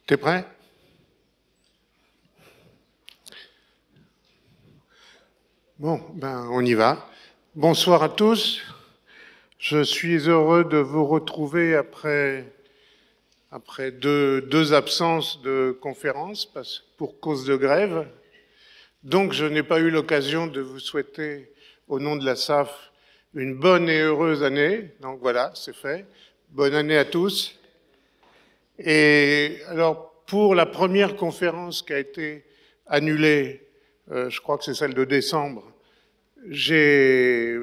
T'es prêt? Bon, ben on y va. Bonsoir à tous. Je suis heureux de vous retrouver après deux absences de conférences pour cause de grève. Donc je n'ai pas eu l'occasion de vous souhaiter, au nom de la SAF, une bonne et heureuse année. Donc voilà, c'est fait. Bonne année à tous. Et alors, pour la première conférence qui a été annulée, je crois que c'est celle de décembre, j'ai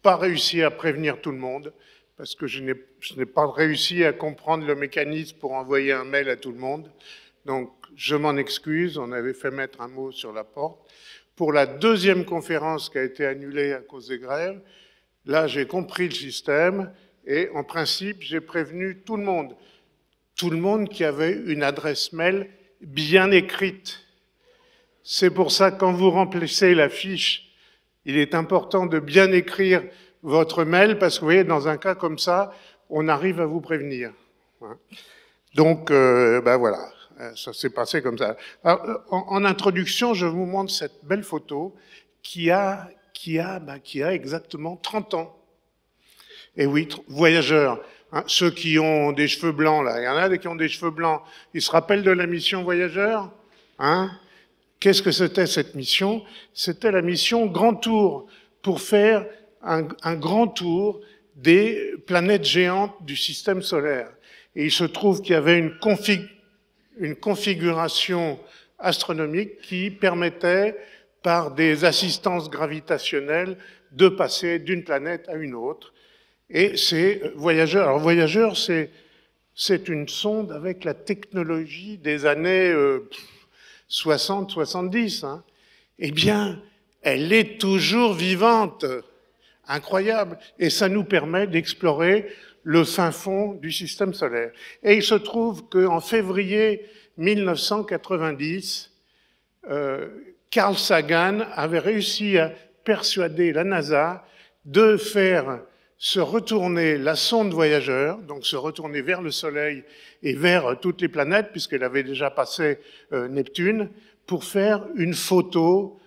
pas réussi à prévenir tout le monde parce que je n'ai pas réussi à comprendre le mécanisme pour envoyer un mail à tout le monde. Donc, je m'en excuse, on avait fait mettre un mot sur la porte. Pour la deuxième conférence qui a été annulée à cause des grèves, là, j'ai compris le système et en principe, j'ai prévenu tout le monde. Tout le monde qui avait une adresse mail bien écrite. C'est pour ça que quand vous remplissez la fiche, il est important de bien écrire votre mail parce que vous voyez, dans un cas comme ça, on arrive à vous prévenir. Donc, ben voilà, ça s'est passé comme ça. Alors, en introduction, je vous montre cette belle photo qui a exactement 30 ans. Et oui, voyageurs. Hein, ceux qui ont des cheveux blancs, là, il y en a qui ont des cheveux blancs. Ils se rappellent de la mission Voyageurs, hein? Qu'est-ce que c'était cette mission? C'était la mission Grand Tour, pour faire un grand tour des planètes géantes du système solaire. Et il se trouve qu'il y avait une configuration astronomique qui permettait, par des assistances gravitationnelles, de passer d'une planète à une autre. Et c'est Voyageurs. Alors Voyageurs, c'est une sonde avec la technologie des années 60-70. Hein. Eh bien, elle est toujours vivante. Incroyable. Et ça nous permet d'explorer le fin fond du système solaire. Et il se trouve qu'en février 1990, Carl Sagan avait réussi à persuader la NASA de faire se retourner la sonde Voyageur, donc se retourner vers le Soleil et vers toutes les planètes, puisqu'elle avait déjà passé Neptune, pour faire une photo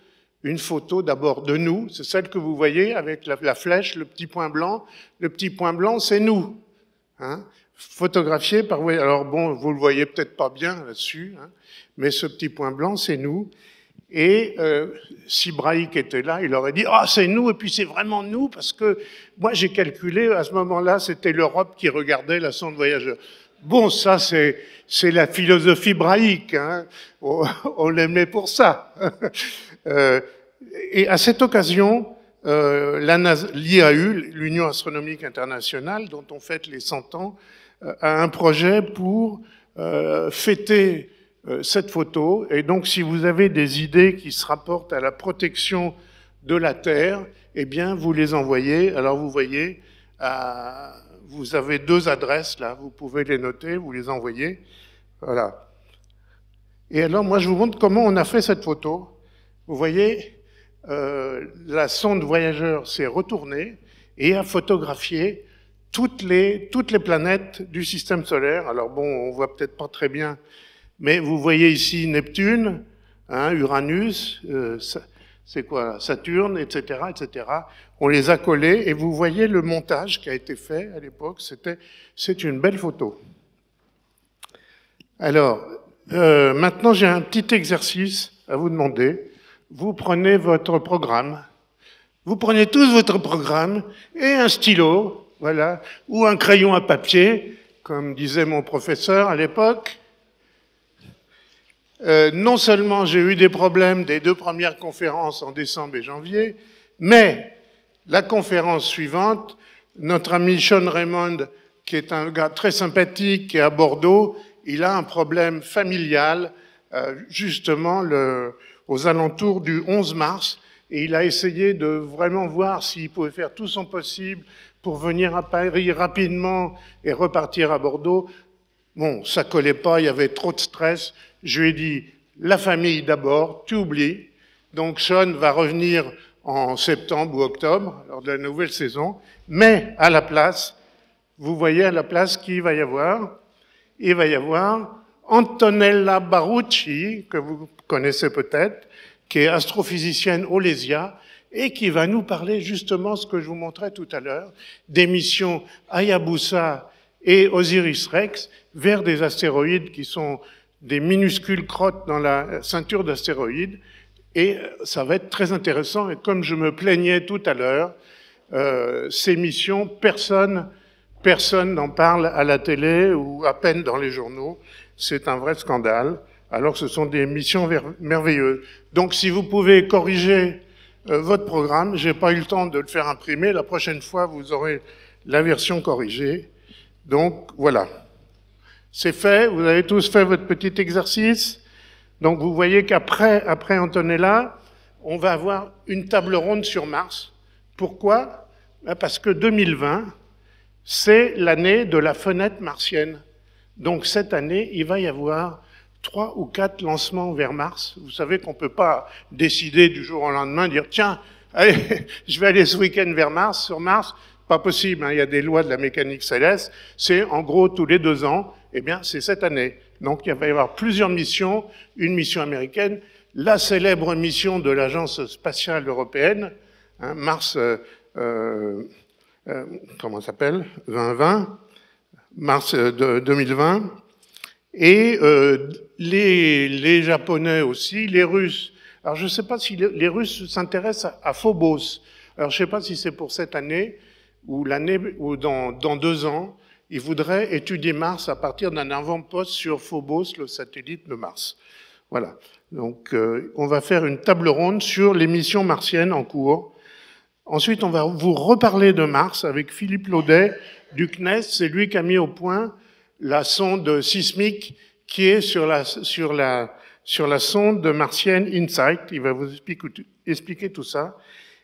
d'abord de nous, c'est celle que vous voyez avec la flèche, le petit point blanc. Le petit point blanc, c'est nous, hein, photographié par Voyageur. Alors bon, vous le voyez peut-être pas bien là-dessus, hein, mais ce petit point blanc, c'est nous. Et si Brahick était là, il aurait dit « Ah, c'est nous, et puis c'est vraiment nous, parce que moi j'ai calculé, à ce moment-là, c'était l'Europe qui regardait la sonde Voyageur. » Bon, ça c'est la philosophie Brahick, hein, on l'aimait pour ça. Et à cette occasion, l'IAU, l'Union astronomique internationale, dont on fête les 100 ans, a un projet pour fêter cette photo. Et donc, si vous avez des idées qui se rapportent à la protection de la Terre, eh bien, vous les envoyez. Alors, vous voyez, vous avez 2 adresses, là, vous pouvez les noter, vous les envoyez. Voilà. Et alors, moi, je vous montre comment on a fait cette photo. Vous voyez, la sonde Voyageur s'est retournée et a photographié toutes les planètes du système solaire. Alors bon, on voit peut-être pas très bien, mais vous voyez ici Neptune, hein, Uranus, c'est quoi, Saturne, etc., etc. On les a collés et vous voyez le montage qui a été fait à l'époque. C'est une belle photo. Alors, maintenant j'ai un petit exercice à vous demander. Vous prenez votre programme. Vous prenez tous votre programme et un stylo, voilà, ou un crayon à papier, comme disait mon professeur à l'époque. Non seulement j'ai eu des problèmes des 2 premières conférences en décembre et janvier, mais la conférence suivante, notre ami Sean Raymond, qui est un gars très sympathique, qui est à Bordeaux, il a un problème familial, justement aux alentours du 11 mars, et il a essayé de vraiment voir s'il pouvait faire tout son possible pour venir à Paris rapidement et repartir à Bordeaux. Bon, ça collait pas, il y avait trop de stress. Je lui ai dit, la famille d'abord, tu oublies. Donc Sean va revenir en septembre ou octobre, lors de la nouvelle saison. Mais à la place, vous voyez à la place qui va y avoir? Il va y avoir Antonella Barucci, que vous connaissez peut-être, qui est astrophysicienne au LESIA, et qui va nous parler justement ce que je vous montrais tout à l'heure, des missions Hayabusa et Osiris-Rex vers des astéroïdes qui sont des minuscules crottes dans la ceinture d'astéroïdes. Et ça va être très intéressant. Et comme je me plaignais tout à l'heure, ces missions, personne n'en parle à la télé ou à peine dans les journaux. C'est un vrai scandale, alors que ce sont des missions merveilleuses. Donc si vous pouvez corriger votre programme, j'ai pas eu le temps de le faire imprimer, la prochaine fois vous aurez la version corrigée. Donc voilà, c'est fait, vous avez tous fait votre petit exercice. Donc vous voyez qu'après Antonella, on va avoir une table ronde sur Mars. Pourquoi? Parce que 2020, c'est l'année de la fenêtre martienne. Donc cette année, il va y avoir 3 ou 4 lancements vers Mars. Vous savez qu'on ne peut pas décider du jour au lendemain, dire tiens, allez, je vais aller ce week-end vers Mars, sur Mars. Pas possible, hein, il y a des lois de la mécanique céleste. C'est en gros tous les 2 ans. Eh bien, c'est cette année. Donc il va y avoir plusieurs missions. Une mission américaine, la célèbre mission de l'Agence spatiale européenne, hein, Mars, comment ça s'appelle 2020, Mars 2020. Et les Japonais aussi, les Russes. Alors je ne sais pas si les Russes s'intéressent à Phobos. Alors je ne sais pas si c'est pour cette année ou l'année ou dans 2 ans. Ils voudraient étudier Mars à partir d'un avant-poste sur Phobos, le satellite de Mars. Voilà. Donc on va faire une table ronde sur les missions martiennes en cours. Ensuite, on va vous reparler de Mars avec Philippe Laudet du CNES. C'est lui qui a mis au point la sonde sismique qui est sur la sonde martienne InSight. Il va vous expliquer tout ça.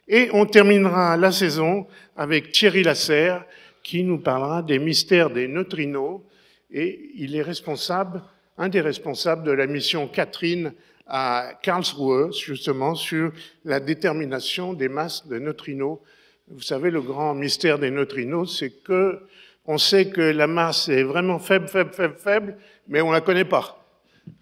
Et on terminera la saison avec Thierry Lasserre qui nous parlera des mystères des neutrinos. Et il est responsable, un des responsables de la mission Catherine à Karlsruhe, justement, sur la détermination des masses de neutrinos. Vous savez, le grand mystère des neutrinos, c'est que on sait que la masse est vraiment faible, mais on ne la connaît pas.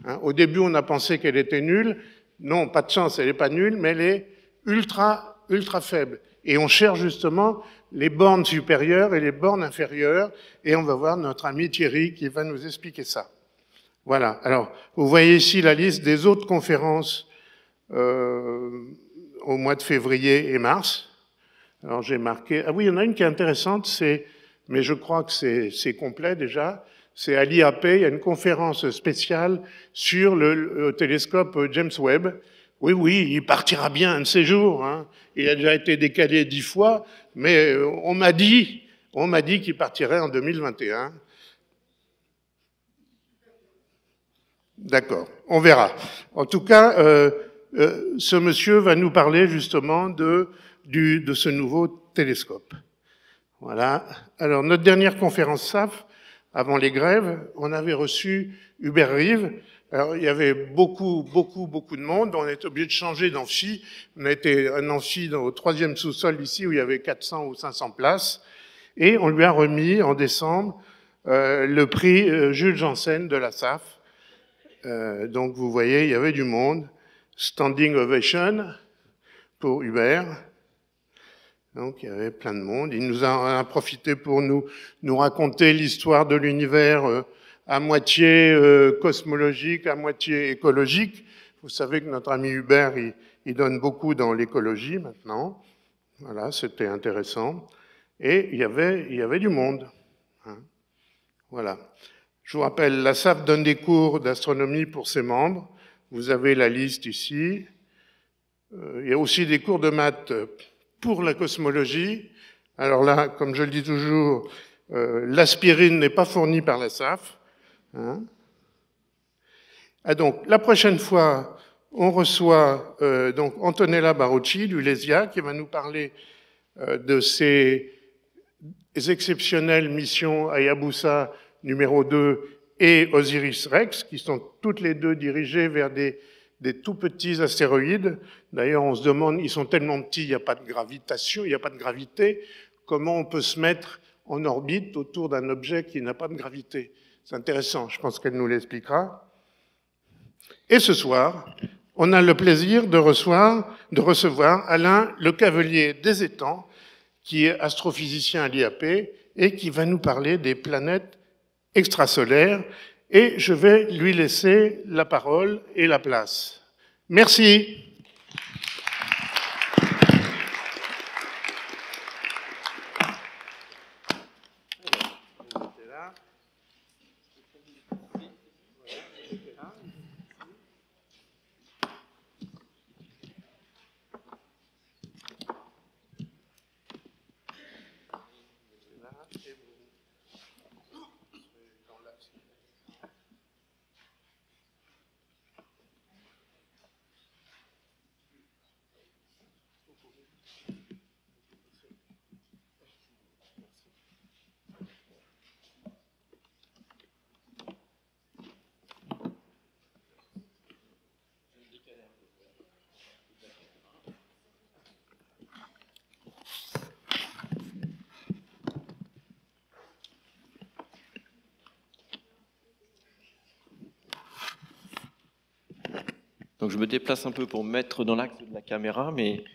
Hein, au début, on a pensé qu'elle était nulle. Non, pas de chance, elle n'est pas nulle, mais elle est ultra faible. Et on cherche justement les bornes supérieures et les bornes inférieures, et on va voir notre ami Thierry qui va nous expliquer ça. Voilà. Alors, vous voyez ici la liste des autres conférences au mois de février et mars. Alors, j'ai marqué... Ah oui, il y en a une qui est intéressante, mais je crois que c'est complet déjà. C'est à l'IAP, il y a une conférence spéciale sur le télescope James Webb. Oui, il partira bien un de ces jours. Hein. Il a déjà été décalé 10 fois, mais on m'a dit qu'il partirait en 2021. D'accord, on verra. En tout cas, ce monsieur va nous parler justement de ce nouveau télescope. Voilà. Alors, notre dernière conférence SAF, avant les grèves, on avait reçu Hubert Reeves. Alors, il y avait beaucoup de monde. On était obligé de changer d'amphi. On a été un amphi au 3e sous-sol ici où il y avait 400 ou 500 places. Et on lui a remis en décembre le prix Jules Janssen de la SAF. Donc, vous voyez, il y avait du monde. Standing ovation pour Hubert. Donc, il y avait plein de monde. Il nous a profité pour nous raconter l'histoire de l'univers à moitié cosmologique, à moitié écologique. Vous savez que notre ami Hubert, il donne beaucoup dans l'écologie maintenant. Voilà, c'était intéressant. Et il y avait du monde. Hein. Voilà. Je vous rappelle, la SAF donne des cours d'astronomie pour ses membres. Vous avez la liste ici. Il y a aussi des cours de maths pour la cosmologie. Alors là, comme je le dis toujours, l'aspirine n'est pas fournie par la SAF. Hein. Ah donc, la prochaine fois, on reçoit donc Antonella Barucci du LESIA qui va nous parler de ces exceptionnelles missions Hayabusa numéro 2 et Osiris-Rex, qui sont toutes les deux dirigées vers des tout petits astéroïdes. D'ailleurs, on se demande, ils sont tellement petits, il n'y a pas de gravitation, il n'y a pas de gravité, comment on peut se mettre en orbite autour d'un objet qui n'a pas de gravité? C'est intéressant, je pense qu'elle nous l'expliquera. Et ce soir, on a le plaisir de recevoir Alain Le Cavelier des Étangs, qui est astrophysicien à l'IAP et qui va nous parler des planètes extrasolaires. Et je vais lui laisser la parole et la place. Merci. Donc je me déplace un peu pour me mettre dans l'axe de la caméra, mais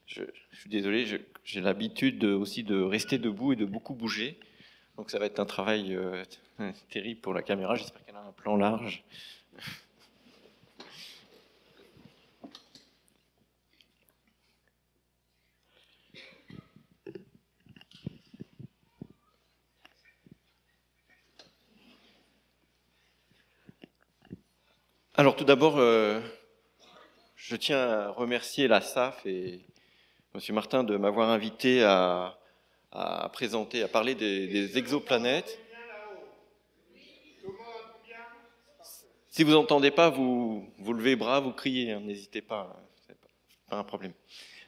je suis désolé, j'ai l'habitude aussi de rester debout et de beaucoup bouger. Donc ça va être un travail terrible pour la caméra, j'espère qu'elle a un plan large. Alors tout d'abord, je tiens à remercier la SAF et M. Martin de m'avoir invité à présenter, à parler des exoplanètes. Si vous n'entendez pas, vous levez bras, vous criez, hein, n'hésitez pas, c'est pas un problème.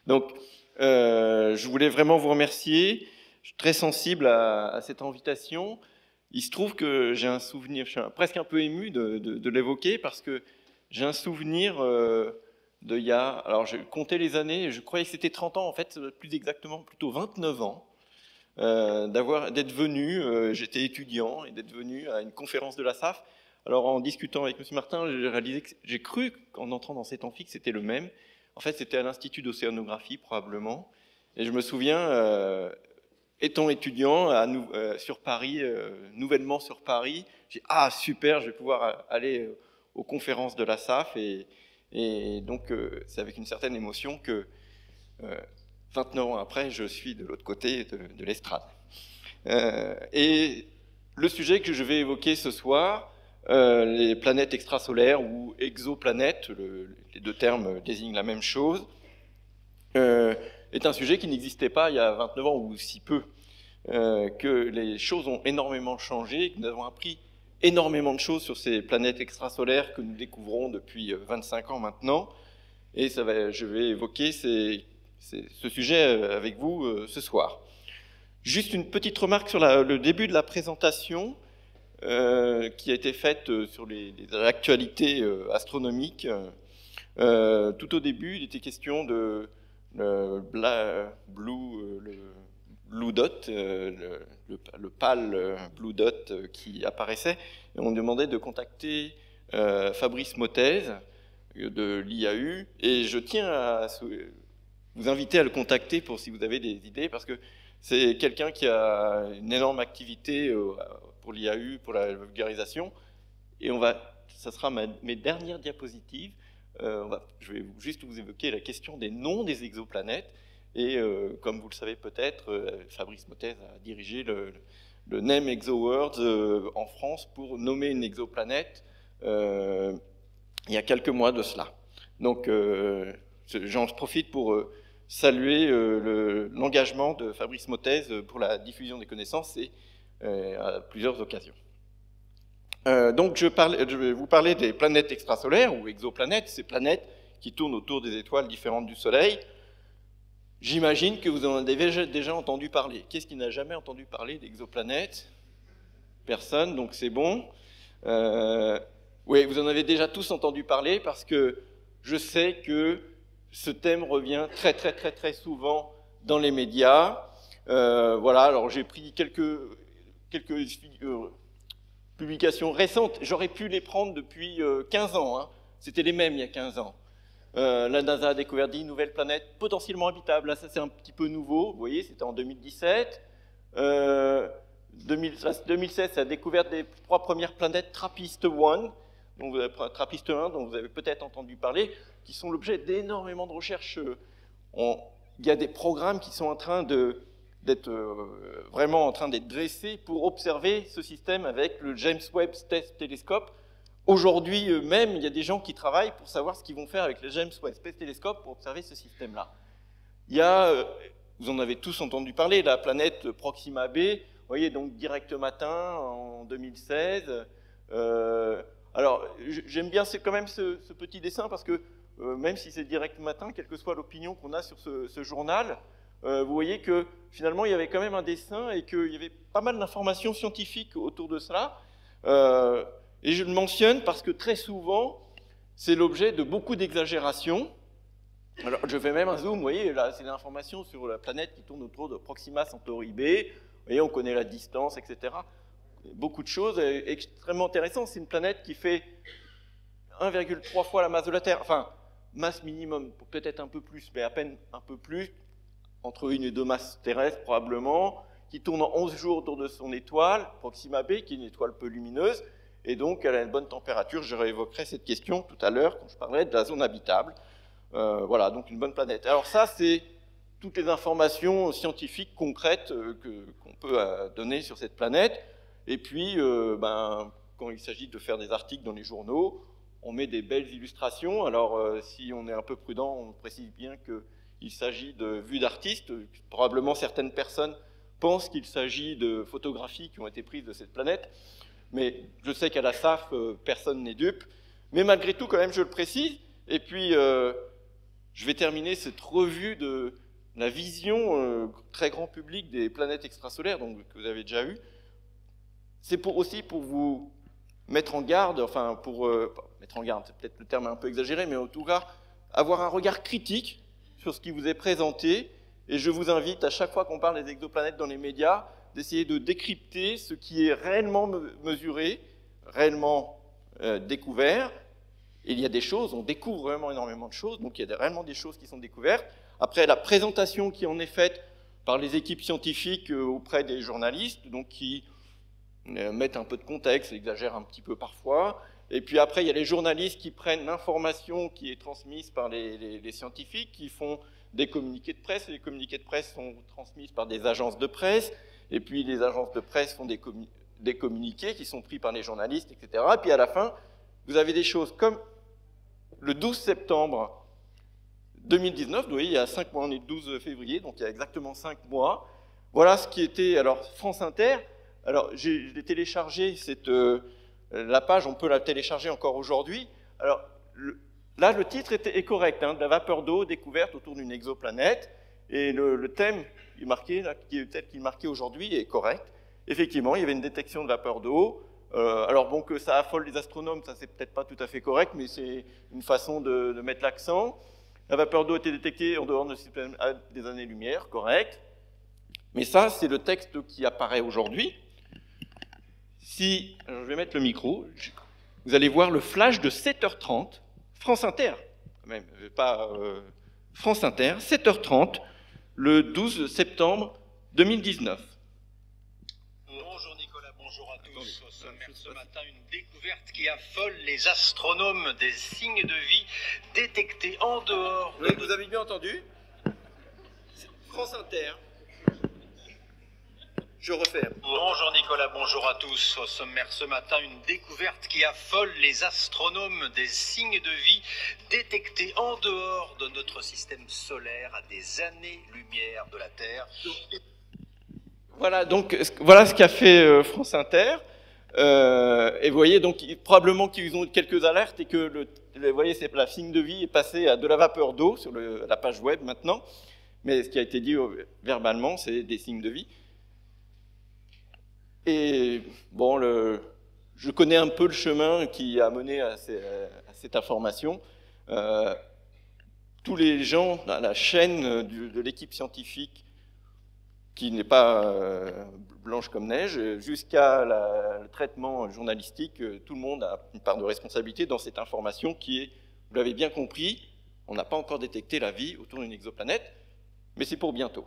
Donc, je voulais vraiment vous remercier. Je suis très sensible à cette invitation. Il se trouve que j'ai un souvenir, je suis presque un peu ému de l'évoquer parce que j'ai un souvenir il y a, alors je comptais les années, je croyais que c'était 30 ans, en fait, plus exactement, plutôt 29 ans, d'être venu, j'étais étudiant, et d'être venu à une conférence de la SAF. Alors en discutant avec M. Martin, j'ai réalisé que j'ai cru qu'en entrant dans cet amphi que c'était le même. En fait, c'était à l'Institut d'océanographie, probablement. Et je me souviens, étant étudiant sur Paris, nouvellement sur Paris, j'ai dit « Ah, super, je vais pouvoir aller aux conférences de la SAF ». Et donc, c'est avec une certaine émotion que, 29 ans après, je suis de l'autre côté de l'estrade. Et le sujet que je vais évoquer ce soir, les planètes extrasolaires ou exoplanètes, les deux termes désignent la même chose, est un sujet qui n'existait pas il y a 29 ans ou si peu, que les choses ont énormément changé, que nous avons appris énormément de choses sur ces planètes extrasolaires que nous découvrons depuis 25 ans maintenant. Et je vais évoquer ce sujet avec vous ce soir. Juste une petite remarque sur le début de la présentation qui a été faite sur les actualités astronomiques. Tout au début, il était question de Blue Dot, le pâle Blue Dot qui apparaissait. Et on demandait de contacter Fabrice Mottez de l'IAU. Et je tiens à vous inviter à le contacter pour si vous avez des idées, parce que c'est quelqu'un qui a une énorme activité pour l'IAU, pour la vulgarisation. Et ça sera mes dernières diapositives. Je vais juste vous évoquer la question des noms des exoplanètes. Et comme vous le savez peut-être, Fabrice Mottez a dirigé le Name ExoWords en France pour nommer une exoplanète il y a quelques mois de cela. Donc j'en profite pour saluer l'engagement de Fabrice Mottez pour la diffusion des connaissances et à plusieurs occasions. Donc je vais vous parler des planètes extrasolaires ou exoplanètes, ces planètes qui tournent autour des étoiles différentes du Soleil. J'imagine que vous en avez déjà entendu parler. Qu'est-ce qui n'a jamais entendu parler d'exoplanètes? Personne, donc c'est bon. Oui, vous en avez déjà tous entendu parler parce que je sais que ce thème revient très souvent dans les médias. Voilà, alors j'ai pris quelques publications récentes. J'aurais pu les prendre depuis 15 ans. Hein. C'était les mêmes il y a 15 ans. La NASA a découvert 10 nouvelles planètes potentiellement habitables. Là, ça c'est un petit peu nouveau. Vous voyez, c'était en 2017. 2016, ça a découvert les 3 premières planètes TRAPPIST-1, TRAPPIST 1, dont vous avez peut-être entendu parler, qui sont l'objet d'énormément de recherches. Il y a des programmes qui sont en train d'être vraiment en train d'être dressés pour observer ce système avec le James Webb Space Telescope. Aujourd'hui même, il y a des gens qui travaillent pour savoir ce qu'ils vont faire avec le James Webb Space Telescope pour observer ce système-là. Il y a, vous en avez tous entendu parler, la planète Proxima b, vous voyez, donc Direct Matin en 2016. Alors, j'aime bien quand même ce petit dessin parce que même si c'est Direct Matin, quelle que soit l'opinion qu'on a sur ce journal, vous voyez que finalement il y avait quand même un dessin et qu'il y avait pas mal d'informations scientifiques autour de cela. Et je le mentionne parce que très souvent, c'est l'objet de beaucoup d'exagérations. Alors, je fais même un zoom, vous voyez, là, c'est l'information sur la planète qui tourne autour de Proxima Centauri b. Vous voyez, on connaît la distance, etc. Beaucoup de choses extrêmement intéressantes. C'est une planète qui fait 1,3 fois la masse de la Terre. Enfin, masse minimum, peut-être un peu plus, mais à peine un peu plus, entre 1 et 2 masses terrestres probablement, qui tourne en 11 jours autour de son étoile, Proxima b, qui est une étoile peu lumineuse, et donc elle a une bonne température. Je réévoquerai cette question tout à l'heure quand je parlerai de la zone habitable. Voilà, donc une bonne planète. Alors ça, c'est toutes les informations scientifiques concrètes qu'on peut donner sur cette planète. Et puis, quand il s'agit de faire des articles dans les journaux, on met des belles illustrations. Alors, si on est un peu prudent, on précise bien qu'il s'agit de vues d'artistes. Probablement, certaines personnes pensent qu'il s'agit de photographies qui ont été prises de cette planète. Mais je sais qu'à la SAF, personne n'est dupe. Mais malgré tout, quand même, je le précise. Et puis, je vais terminer cette revue de la vision très grand public des planètes extrasolaires, donc, que vous avez déjà eu. C'est aussi pour vous mettre en garde, enfin, mettre en garde, c'est peut-être le terme un peu exagéré, mais en tout cas, avoir un regard critique sur ce qui vous est présenté. Et je vous invite, à chaque fois qu'on parle des exoplanètes dans les médias, d'essayer de décrypter ce qui est réellement mesuré, réellement découvert. Et il y a des choses, on découvre vraiment énormément de choses, donc il y a réellement des choses qui sont découvertes. Après, la présentation qui en est faite par les équipes scientifiques auprès des journalistes, donc qui mettent un peu de contexte, exagèrent un petit peu parfois. Et puis après, il y a les journalistes qui prennent l'information qui est transmise par les scientifiques, qui font des communiqués de presse. Les communiqués de presse sont transmis par des agences de presse, et puis les agences de presse font des communiqués qui sont pris par les journalistes, etc. Et puis à la fin, vous avez des choses comme le 12 septembre 2019, vous voyez, il y a 5 mois, on est le 12 février, donc il y a exactement 5 mois. Voilà ce qui était, alors France Inter, alors j'ai téléchargé la page, on peut la télécharger encore aujourd'hui. Alors là, le titre est correct, hein, de la vapeur d'eau découverte autour d'une exoplanète, et le thème qui est marqué, là, qui est marqué aujourd'hui est correct. Effectivement, il y avait une détection de vapeur d'eau. Alors bon, que ça affole les astronomes, ça c'est peut-être pas tout à fait correct, mais c'est une façon de mettre l'accent. La vapeur d'eau a été détectée en dehors de système à des années-lumière, correct. Mais ça, c'est le texte qui apparaît aujourd'hui. Alors je vais mettre le micro, vous allez voir le flash de 7h30, France Inter, quand même, pas France Inter, 7h30, le 12 septembre 2019. Bonjour Nicolas, bonjour à tous. Au sommaire ce matin, une découverte qui affole les astronomes, des signes de vie détectés en dehors. Vous avez bien entendu? France Inter. Je refais. Bonjour Nicolas, bonjour à tous. Au sommaire ce matin, une découverte qui affole les astronomes, des signes de vie détectés en dehors de notre système solaire à des années-lumière de la Terre. Voilà, donc voilà ce qu'a fait France Inter. Et vous voyez, donc probablement qu'ils ont eu quelques alertes et que vous voyez, la signe de vie est passée à de la vapeur d'eau sur la page web maintenant. Mais ce qui a été dit verbalement, c'est des signes de vie. Et bon, je connais un peu le chemin qui a mené à cette information. Tous les gens dans la chaîne de l'équipe scientifique qui n'est pas blanche comme neige, jusqu'à le traitement journalistique, tout le monde a une part de responsabilité dans cette information qui est, vous l'avez bien compris, on n'a pas encore détecté la vie autour d'une exoplanète, mais c'est pour bientôt.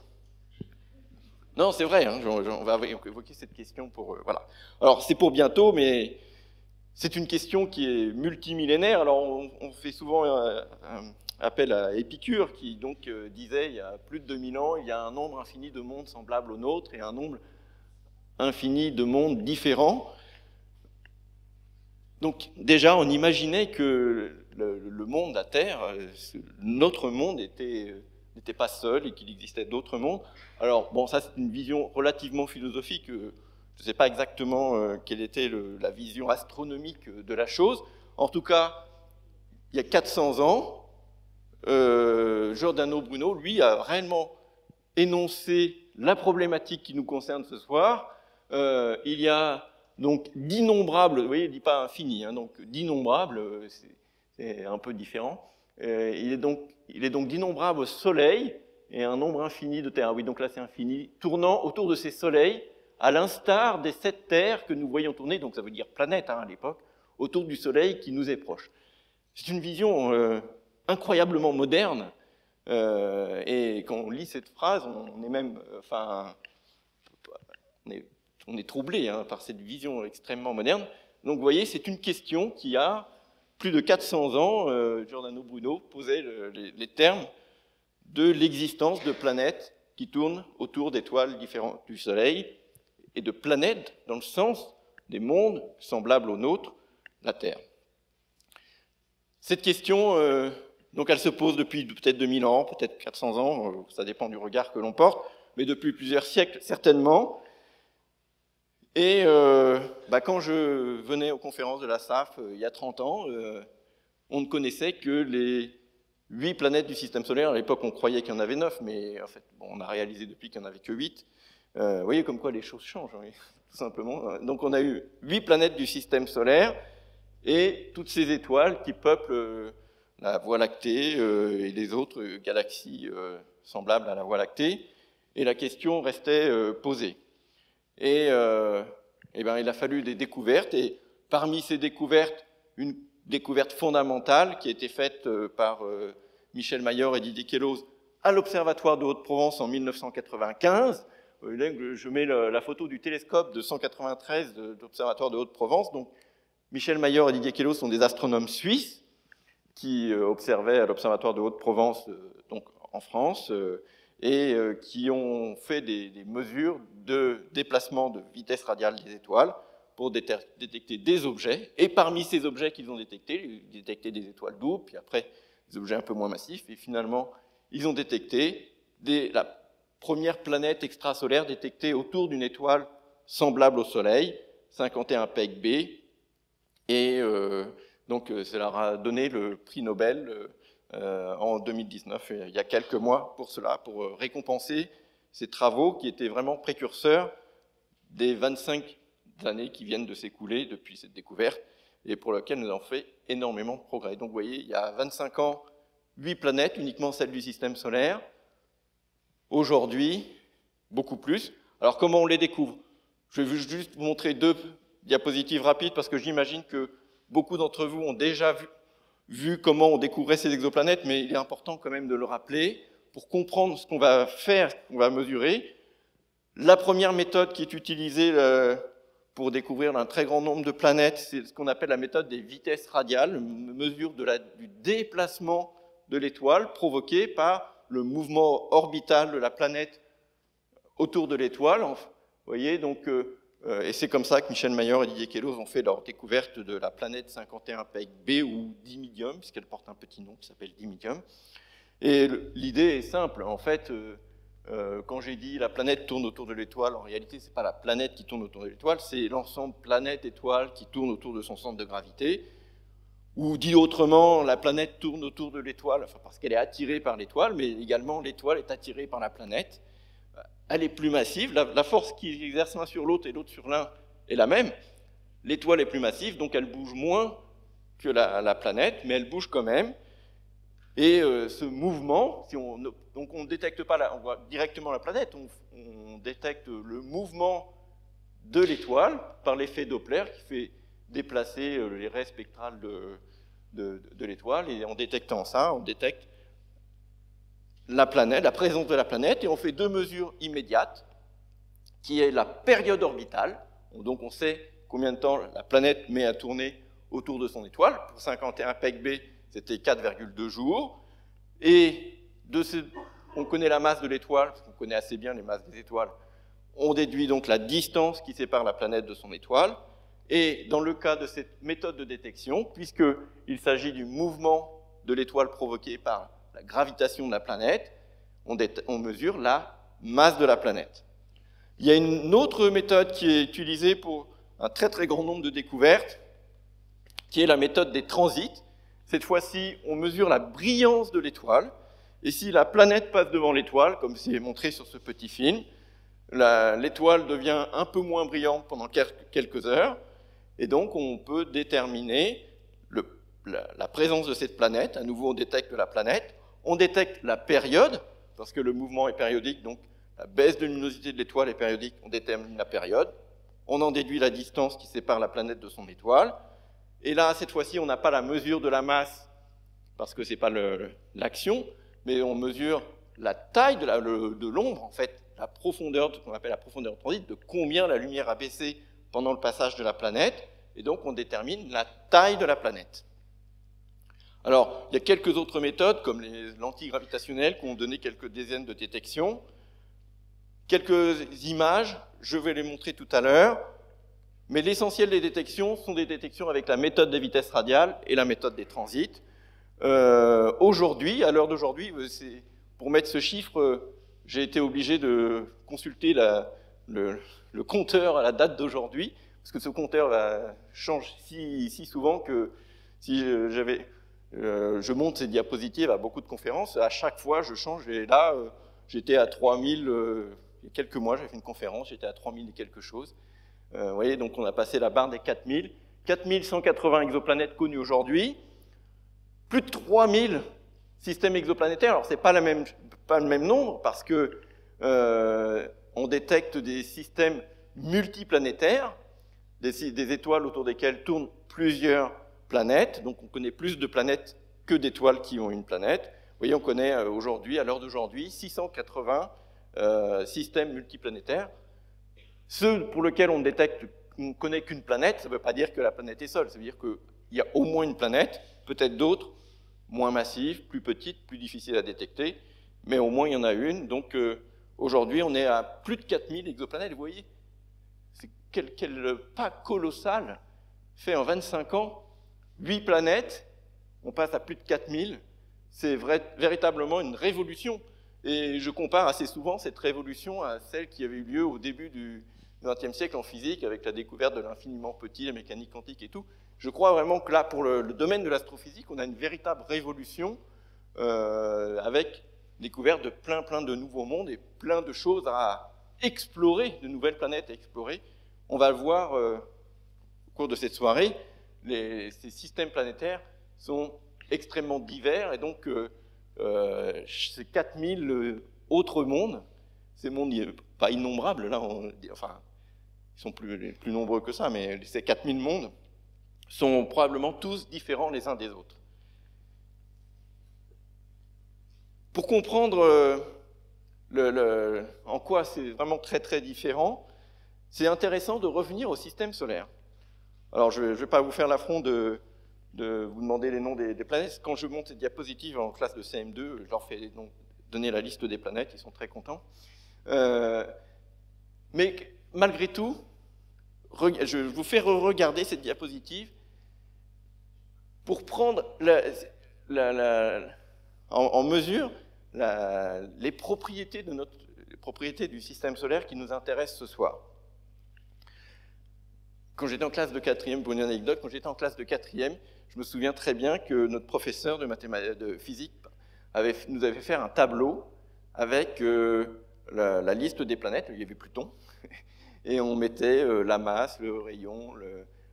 Non, c'est vrai, hein, on va évoquer cette question pour... voilà. Alors, c'est pour bientôt, mais c'est une question qui est multimillénaire. Alors, on fait souvent appel à Épicure, qui donc disait, il y a plus de 2000 ans, il y a un nombre infini de mondes semblables au nôtre et un nombre infini de mondes différents. Donc, déjà, on imaginait que le monde, la Terre, notre monde n'était pas seul et qu'il existait d'autres mondes. Alors, bon, ça, c'est une vision relativement philosophique. Je ne sais pas exactement quelle était la vision astronomique de la chose. En tout cas, il y a 400 ans, Giordano Bruno, lui, a réellement énoncé la problématique qui nous concerne ce soir. Il y a donc d'innombrables, vous voyez, il ne dit pas infini, hein, donc d'innombrables, c'est un peu différent. Il est donc d'innombrables soleils et un nombre infini de terres. Oui, donc là c'est infini, tournant autour de ces soleils, à l'instar des 7 terres que nous voyons tourner, donc ça veut dire planètes hein, à l'époque, autour du soleil qui nous est proche. C'est une vision incroyablement moderne, et quand on lit cette phrase, on est même, on est troublé hein, par cette vision extrêmement moderne. Donc vous voyez, c'est une question qui a plus de 400 ans, Giordano Bruno posait les termes de l'existence de planètes qui tournent autour d'étoiles différentes du Soleil, et de planètes dans le sens des mondes semblables aux nôtres, la Terre. Cette question, donc elle se pose depuis peut-être 2000 ans, peut-être 400 ans, ça dépend du regard que l'on porte, mais depuis plusieurs siècles certainement. Et quand je venais aux conférences de la SAF il y a 30 ans, on ne connaissait que les 8 planètes du système solaire. À l'époque, on croyait qu'il y en avait 9, mais en fait, bon, on a réalisé depuis qu'il n'y en avait que 8. Vous voyez comme quoi les choses changent, oui, tout simplement. Donc on a eu 8 planètes du système solaire et toutes ces étoiles qui peuplent la Voie lactée et les autres galaxies semblables à la Voie lactée. Et la question restait posée. Et il a fallu des découvertes, et parmi ces découvertes, une découverte fondamentale qui a été faite par Michel Mayor et Didier Queloz à l'Observatoire de Haute-Provence en 1995. Là, je mets la photo du télescope de 193 de l'Observatoire de Haute-Provence. Donc, Michel Mayor et Didier Queloz sont des astronomes suisses qui observaient à l'Observatoire de Haute-Provence, donc en France, et qui ont fait des mesures de déplacement de vitesse radiale des étoiles pour détecter des objets. Et parmi ces objets qu'ils ont détectés, ils détectaient des étoiles doubles, puis après des objets un peu moins massifs, et finalement, ils ont détecté la première planète extrasolaire détectée autour d'une étoile semblable au Soleil, 51 Peg B, et donc ça leur a donné le prix Nobel en 2019, il y a quelques mois pour cela, pour récompenser ces travaux qui étaient vraiment précurseurs des 25 années qui viennent de s'écouler depuis cette découverte et pour lesquelles nous avons fait énormément de progrès. Donc vous voyez, il y a 25 ans, 8 planètes, uniquement celles du système solaire. Aujourd'hui, beaucoup plus. Alors comment on les découvre? Je vais juste vous montrer 2 diapositives rapides parce que j'imagine que beaucoup d'entre vous ont déjà vu comment on découvrait ces exoplanètes, mais il est important quand même de le rappeler pour comprendre ce qu'on va faire, ce qu'on va mesurer. La première méthode qui est utilisée pour découvrir un très grand nombre de planètes, c'est ce qu'on appelle la méthode des vitesses radiales, une mesure du déplacement de l'étoile provoqué par le mouvement orbital de la planète autour de l'étoile. Vous voyez, donc, et c'est comme ça que Michel Mayor et Didier Queloz ont fait leur découverte de la planète 51 Peg B, ou Dimidium, puisqu'elle porte un petit nom qui s'appelle Dimidium. Et l'idée est simple, en fait, quand j'ai dit la planète tourne autour de l'étoile, en réalité, ce n'est pas la planète qui tourne autour de l'étoile, c'est l'ensemble planète-étoile qui tourne autour de son centre de gravité. Ou dit autrement, la planète tourne autour de l'étoile, enfin parce qu'elle est attirée par l'étoile, mais également l'étoile est attirée par la planète. Elle est plus massive, la force qui exerce l'un sur l'autre et l'autre sur l'un est la même. L'étoile est plus massive, donc elle bouge moins que la planète, mais elle bouge quand même. Et ce mouvement, donc on ne détecte pas, on voit directement la planète, on détecte le mouvement de l'étoile par l'effet Doppler qui fait déplacer les raies spectrales de l'étoile. Et en détectant ça, on détecte la planète, la présence de la planète, et on fait deux mesures immédiates, qui est la période orbitale. Donc on sait combien de temps la planète met à tourner autour de son étoile. Pour 51 Peg B, c'était 4,2 jours. Et on connaît la masse de l'étoile, parce qu'on connaît assez bien les masses des étoiles. On déduit donc la distance qui sépare la planète de son étoile. Et dans le cas de cette méthode de détection, puisqu'il s'agit du mouvement de l'étoile provoqué par la gravitation de la planète, on mesure la masse de la planète. Il y a une autre méthode qui est utilisée pour un très très grand nombre de découvertes, qui est la méthode des transits. Cette fois-ci, on mesure la brillance de l'étoile, et si la planète passe devant l'étoile, comme c'est montré sur ce petit film, l'étoile devient un peu moins brillante pendant quelques heures, et donc on peut déterminer la présence de cette planète. À nouveau, on détecte la planète, on détecte la période, parce que le mouvement est périodique, donc la baisse de luminosité de l'étoile est périodique, on détermine la période, on en déduit la distance qui sépare la planète de son étoile, et là, cette fois-ci, on n'a pas la mesure de la masse, parce que ce n'est pas l'action, mais on mesure la taille de l'ombre, en fait, la profondeur, ce qu'on appelle la profondeur de transit, de combien la lumière a baissé pendant le passage de la planète, et donc on détermine la taille de la planète. Alors, il y a quelques autres méthodes, comme les lentilles gravitationnelles, qui ont donné quelques dizaines de détections. Quelques images, je vais les montrer tout à l'heure, mais l'essentiel des détections sont des détections avec la méthode des vitesses radiales et la méthode des transits. Aujourd'hui, à l'heure d'aujourd'hui, pour mettre ce chiffre, j'ai été obligé de consulter le compteur à la date d'aujourd'hui, parce que ce compteur change si souvent que si je monte ces diapositives à beaucoup de conférences, à chaque fois je change, et là j'étais à 3000, il y a quelques mois j'ai fait une conférence, j'étais à 3000 et quelque chose. Vous voyez, donc on a passé la barre des 4000, 4180 exoplanètes connues aujourd'hui, plus de 3000 systèmes exoplanétaires. Alors c'est pas le même nombre, parce que on détecte des systèmes multiplanétaires, des étoiles autour desquelles tournent plusieurs planètes, donc on connaît plus de planètes que d'étoiles qui ont une planète. Vous voyez, on connaît aujourd'hui, à l'heure d'aujourd'hui, 680 systèmes multiplanétaires. Ceux pour lesquels on ne connaît qu'une planète, ça ne veut pas dire que la planète est seule, ça veut dire qu'il y a au moins une planète, peut-être d'autres, moins massives, plus petites, plus difficiles à détecter, mais au moins il y en a une. Donc aujourd'hui, on est à plus de 4000 exoplanètes, vous voyez. C'est quel pas colossal fait en 25 ans. 8 planètes, on passe à plus de 4000, c'est véritablement une révolution. Et je compare assez souvent cette révolution à celle qui avait eu lieu au début du XXe siècle en physique, avec la découverte de l'infiniment petit, la mécanique quantique et tout. Je crois vraiment que là, pour le domaine de l'astrophysique, on a une véritable révolution avec découverte de plein de nouveaux mondes et plein de choses à explorer, de nouvelles planètes à explorer. On va le voir au cours de cette soirée. Ces systèmes planétaires sont extrêmement divers, et donc ces 4000 autres mondes, ces mondes pas innombrables, là, enfin, ils sont plus nombreux que ça, mais ces 4000 mondes sont probablement tous différents les uns des autres. Pour comprendre en quoi c'est vraiment très très différent, c'est intéressant de revenir au système solaire. Alors, je ne vais pas vous faire l'affront de vous demander les noms des planètes. Quand je monte ces diapositives en classe de CM2, je leur fais donner la liste des planètes, ils sont très contents. Mais malgré tout, je vous fais regarder cette diapositive pour prendre en mesure les propriétés du système solaire qui nous intéressent ce soir. Quand j'étais en classe de 4e, pour une anecdote, quand j'étais en classe de 4e, je me souviens très bien que notre professeur de physique nous avait fait un tableau avec la liste des planètes, il y avait Pluton, et on mettait la masse, le rayon,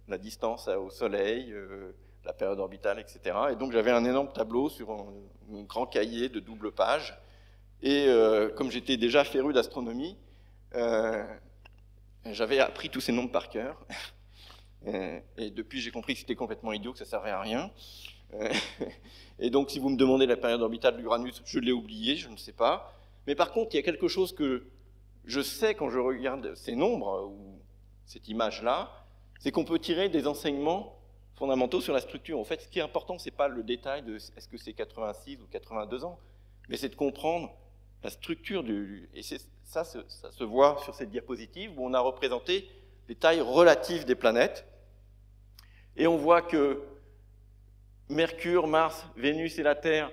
la distance au Soleil, la période orbitale, etc. Et donc j'avais un énorme tableau sur un grand cahier de double page. Et comme j'étais déjà féru d'astronomie, j'avais appris tous ces nombres par cœur. Et depuis, j'ai compris que c'était complètement idiot, que ça ne servait à rien. Et donc, si vous me demandez la période orbitale d'Uranus, je l'ai oublié, je ne sais pas. Mais par contre, il y a quelque chose que je sais quand je regarde ces nombres, ou cette image-là, c'est qu'on peut tirer des enseignements fondamentaux sur la structure. En fait, ce qui est important, ce n'est pas le détail de est-ce que c'est 86 ou 82 ans, mais c'est de comprendre la structure du... Et ça se voit sur cette diapositive où on a représenté les tailles relatives des planètes. Et on voit que Mercure, Mars, Vénus et la Terre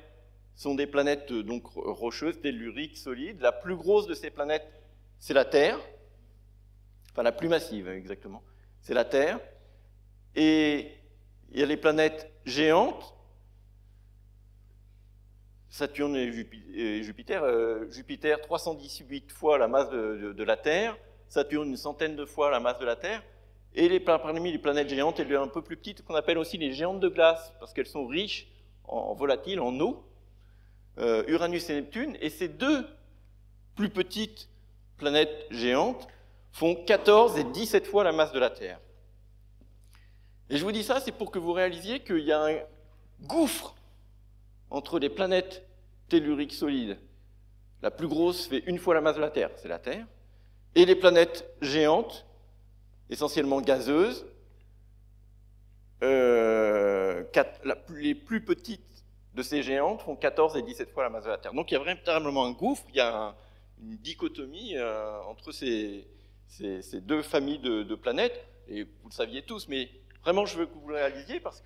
sont des planètes donc rocheuses, telluriques, solides. La plus grosse de ces planètes, c'est la Terre. Enfin, la plus massive, exactement. C'est la Terre. Et il y a les planètes géantes, Saturne et Jupiter. Jupiter, 318 fois la masse de la Terre. Saturne, une centaine de fois la masse de la Terre. Et parmi les planètes géantes, il y a un peu plus petites, qu'on appelle aussi les géantes de glace, parce qu'elles sont riches en volatiles, en eau. Uranus et Neptune. Et ces deux plus petites planètes géantes font 14 et 17 fois la masse de la Terre. Et je vous dis ça, c'est pour que vous réalisiez qu'il y a un gouffre entre les planètes telluriques solides. La plus grosse fait une fois la masse de la Terre, c'est la Terre, et les planètes géantes, essentiellement gazeuses, les plus petites de ces géantes font 14 et 17 fois la masse de la Terre. Donc il y a véritablement un gouffre, il y a une dichotomie entre ces deux familles de planètes, et vous le saviez tous, mais vraiment je veux que vous le réalisiez parce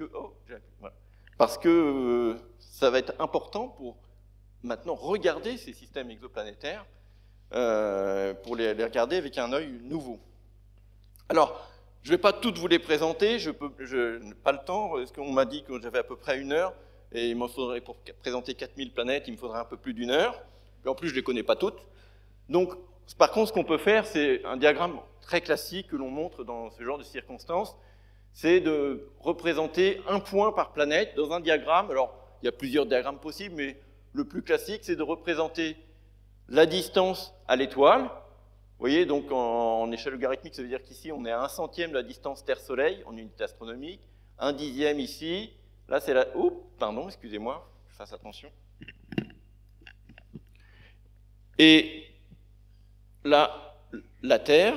que, ça va être important pour maintenant regarder ces systèmes exoplanétaires, pour les regarder avec un œil nouveau. Alors, je ne vais pas toutes vous les présenter, je n'ai pas le temps, parce qu'on m'a dit que j'avais à peu près 1 heure, et il m'en faudrait, pour présenter 4000 planètes, il me faudrait un peu plus d'1 heure, et en plus je ne les connais pas toutes. Donc, par contre, ce qu'on peut faire, c'est un diagramme très classique que l'on montre dans ce genre de circonstances, c'est de représenter un point par planète dans un diagramme. Alors, il y a plusieurs diagrammes possibles, mais le plus classique, c'est de représenter la distance à l'étoile. Vous voyez, donc en échelle logarithmique, ça veut dire qu'ici, on est à 1/100e de la distance Terre-Soleil en unité astronomique, 1/10 ici. Là, c'est la... Oups, pardon, excusez-moi, je fasse attention. Et là, la Terre,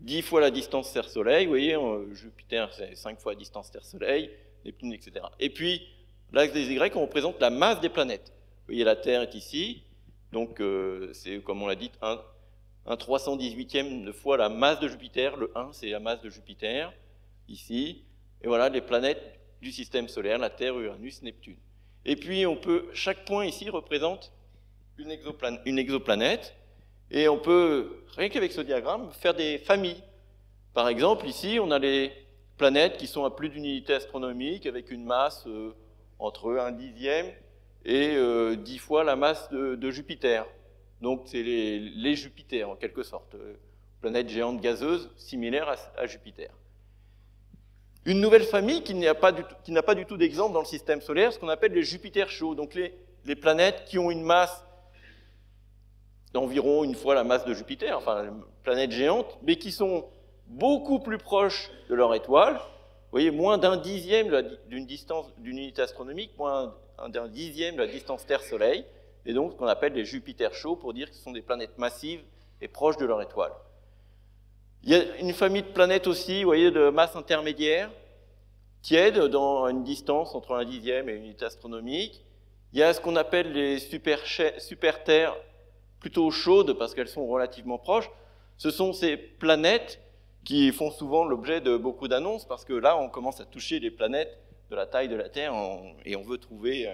10 fois la distance Terre-Soleil, vous voyez, Jupiter, c'est 5 fois la distance Terre-Soleil, Neptune, etc. Et puis, l'axe des Y, on représente la masse des planètes. Vous voyez, la Terre est ici, donc c'est, comme on l'a dit, un 318e de fois la masse de Jupiter. Le 1, c'est la masse de Jupiter, ici. Et voilà les planètes du système solaire, la Terre, Uranus, Neptune. Et puis, chaque point ici représente une exoplanète. Et on peut, rien qu'avec ce diagramme, faire des familles. Par exemple, ici, on a les planètes qui sont à plus d'une unité astronomique, avec une masse entre 1/10 et 10 fois la masse de Jupiter. Donc, c'est les Jupiters, en quelque sorte. Planètes géantes gazeuses, similaires à Jupiter. Une nouvelle famille qui n'a pas du tout d'exemple dans le système solaire, ce qu'on appelle les Jupiters chauds. Donc, les planètes qui ont une masse d'environ une fois la masse de Jupiter, enfin, planètes géantes, mais qui sont beaucoup plus proches de leur étoile. Vous voyez, moins d'1/10 d'une distance d'une unité astronomique, moins d'1/10 de la distance Terre-Soleil, et donc ce qu'on appelle les Jupiters chauds, pour dire que ce sont des planètes massives et proches de leur étoile. Il y a une famille de planètes aussi, vous voyez, de masse intermédiaire, tièdes, dans une distance entre 1/10 et une unité astronomique. Il y a ce qu'on appelle les super-terres, plutôt chaudes parce qu'elles sont relativement proches. Ce sont ces planètes qui font souvent l'objet de beaucoup d'annonces, parce que là, on commence à toucher les planètes de la taille de la Terre, et on veut trouver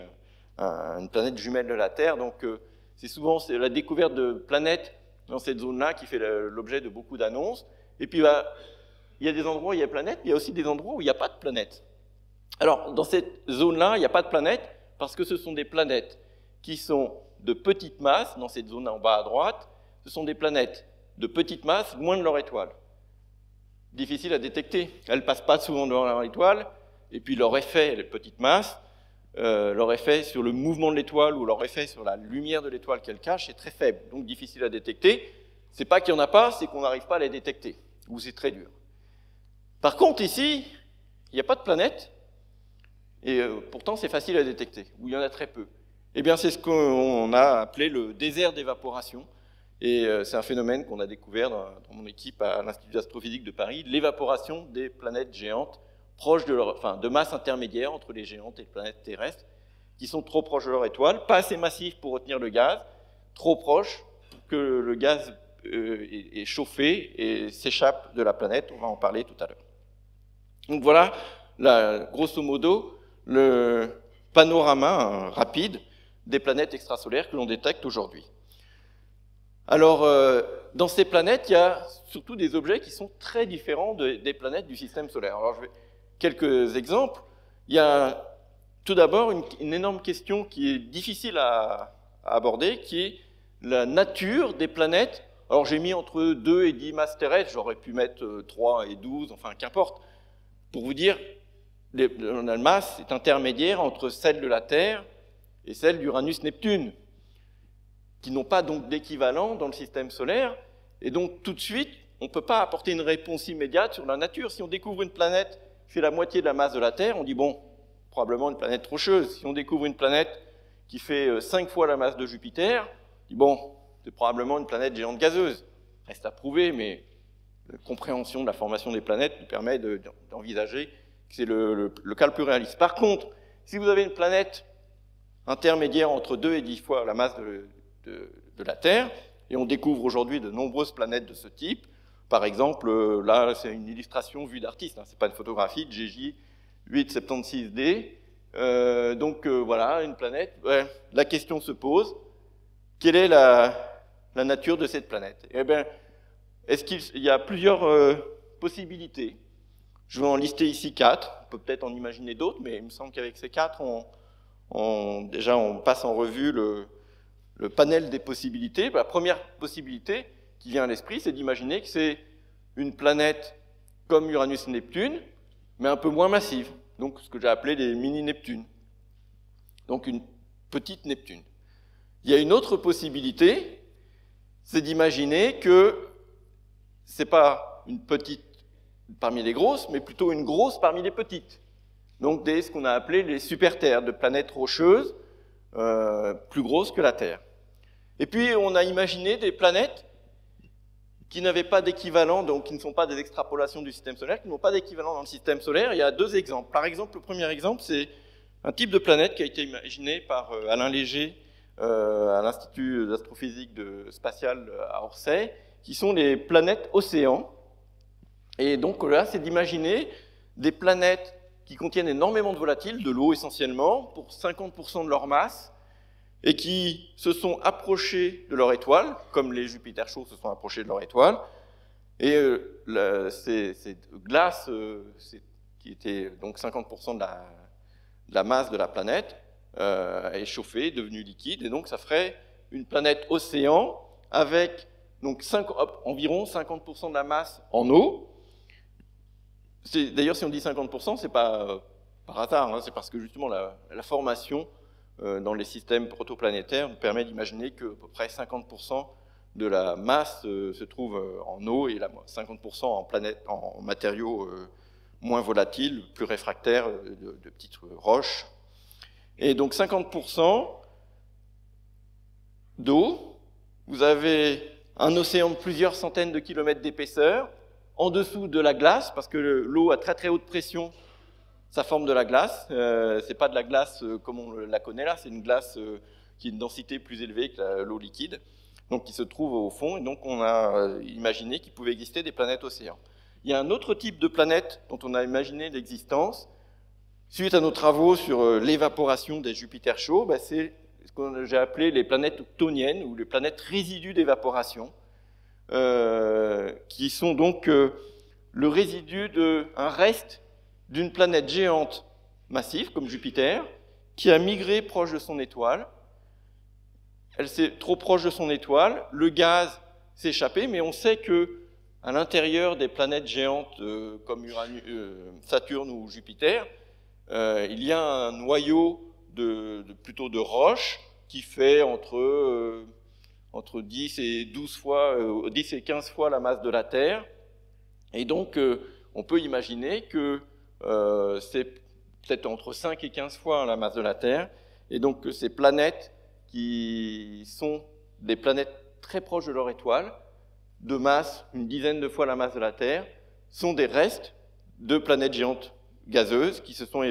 une planète jumelle de la Terre. Donc, c'est souvent la découverte de planètes dans cette zone-là qui fait l'objet de beaucoup d'annonces. Et puis, il y a des endroits où il y a des planètes, mais il y a aussi des endroits où il n'y a pas de planètes. Alors, dans cette zone-là, il n'y a pas de planètes, parce que ce sont des planètes qui sont de petite masse, dans cette zone en bas à droite. Ce sont des planètes de petite masse, loin de leur étoile. Difficile à détecter. Elles ne passent pas souvent devant leur étoile, et puis leur effet, les petites masses, leur effet sur le mouvement de l'étoile ou leur effet sur la lumière de l'étoile qu'elle cache est très faible, donc difficile à détecter. C'est pas qu'il n'y en a pas, c'est qu'on n'arrive pas à les détecter, ou c'est très dur. Par contre, ici, il n'y a pas de planète, et pourtant c'est facile à détecter, ou il y en a très peu. Eh bien, c'est ce qu'on a appelé le désert d'évaporation, et c'est un phénomène qu'on a découvert dans mon équipe à l'Institut d'astrophysique de Paris, l'évaporation des planètes géantes proches de masse intermédiaire entre les géantes et les planètes terrestres, qui sont trop proches de leur étoile, pas assez massifs pour retenir le gaz, trop proches que le gaz est chauffé et s'échappe de la planète, on va en parler tout à l'heure. Donc voilà, grosso modo, le panorama rapide des planètes extrasolaires que l'on détecte aujourd'hui. Alors, dans ces planètes, il y a surtout des objets qui sont très différents des planètes du système solaire. Alors, quelques exemples. Il y a tout d'abord une énorme question qui est difficile à aborder, qui est la nature des planètes. Alors, j'ai mis entre 2 et 10 masses terrestres, j'aurais pu mettre 3 et 12, enfin, qu'importe. Pour vous dire, la masse est intermédiaire entre celle de la Terre et celle d'Uranus-Neptune, qui n'ont pas donc d'équivalent dans le système solaire, et donc tout de suite, on ne peut pas apporter une réponse immédiate sur la nature. Si on découvre une planète qui fait la moitié de la masse de la Terre, on dit bon, probablement une planète rocheuse. Si on découvre une planète qui fait 5 fois la masse de Jupiter, on dit bon, c'est probablement une planète géante gazeuse. Reste à prouver, mais la compréhension de la formation des planètes nous permet d'envisager que c'est le cas le plus réaliste. Par contre, si vous avez une planète intermédiaire entre 2 et 10 fois la masse de la Terre, et on découvre aujourd'hui de nombreuses planètes de ce type. Par exemple, là, c'est une illustration vue d'artiste, hein, c'est pas une photographie de GJ 876d. Voilà, une planète. Ouais, la question se pose, quelle est la nature de cette planète? Eh bien, est-ce qu'il y a plusieurs possibilités? Je vais en lister ici 4, on peut peut-être en imaginer d'autres, mais il me semble qu'avec ces 4, déjà on passe en revue le panel des possibilités. La première possibilité qui vient à l'esprit, c'est d'imaginer que c'est une planète comme Uranus-Neptune, mais un peu moins massive. Donc ce que j'ai appelé des mini-Neptunes. Donc une petite Neptune. Il y a une autre possibilité, c'est d'imaginer que ce n'est pas une petite parmi les grosses, mais plutôt une grosse parmi les petites. Donc ce qu'on a appelé les super-terres, de planètes rocheuses, plus grosses que la Terre. Et puis, on a imaginé des planètes qui n'avaient pas d'équivalent, donc qui ne sont pas des extrapolations du système solaire, qui n'ont pas d'équivalent dans le système solaire. Il y a 2 exemples. Par exemple, le premier exemple, c'est un type de planète qui a été imaginé par Alain Léger à l'Institut d'astrophysique spatiale à Orsay, qui sont les planètes océans. Et donc là, c'est d'imaginer des planètes qui contiennent énormément de volatiles, de l'eau essentiellement, pour 50% de leur masse, et qui se sont approchés de leur étoile, comme les Jupiters chauds se sont approchés de leur étoile. Et ces glaces, qui étaient donc 50% de la masse de la planète, est chauffée, devenue liquide, et donc ça ferait une planète océan avec donc environ 50% de la masse en eau. D'ailleurs, si on dit 50%, c'est pas par hasard, hein, c'est parce que justement la formation dans les systèmes protoplanétaires nous permet d'imaginer qu'à peu près 50% de la masse se trouve en eau et 50% en matériaux moins volatiles, plus réfractaires, de petites roches. Et donc 50% d'eau, vous avez un océan de plusieurs centaines de kilomètres d'épaisseur, en dessous de la glace, parce que l'eau à très très haute pression, ça forme de la glace. C'est pas de la glace comme on la connaît là, c'est une glace qui a une densité plus élevée que l'eau liquide, donc qui se trouve au fond, et donc on a imaginé qu'il pouvait exister des planètes océans. Il y a un autre type de planète dont on a imaginé l'existence, suite à nos travaux sur l'évaporation des Jupiters chauds, c'est ce que j'ai appelé les planètes octoniennes, ou les planètes résidus d'évaporation, qui sont donc le résidu un reste d'une planète géante massive, comme Jupiter, qui a migré proche de son étoile. Elle s'est trop proche de son étoile, le gaz s'est échappé, mais on sait que à l'intérieur des planètes géantes comme Saturne ou Jupiter, il y a un noyau plutôt de roche qui fait entre 10 et 12 fois, 10 et 15 fois la masse de la Terre. Et donc, on peut imaginer que c'est peut-être entre 5 et 15 fois la masse de la Terre. Et donc, ces planètes qui sont des planètes très proches de leur étoile, de masse une dizaine de fois la masse de la Terre, sont des restes de planètes géantes gazeuses qui se sont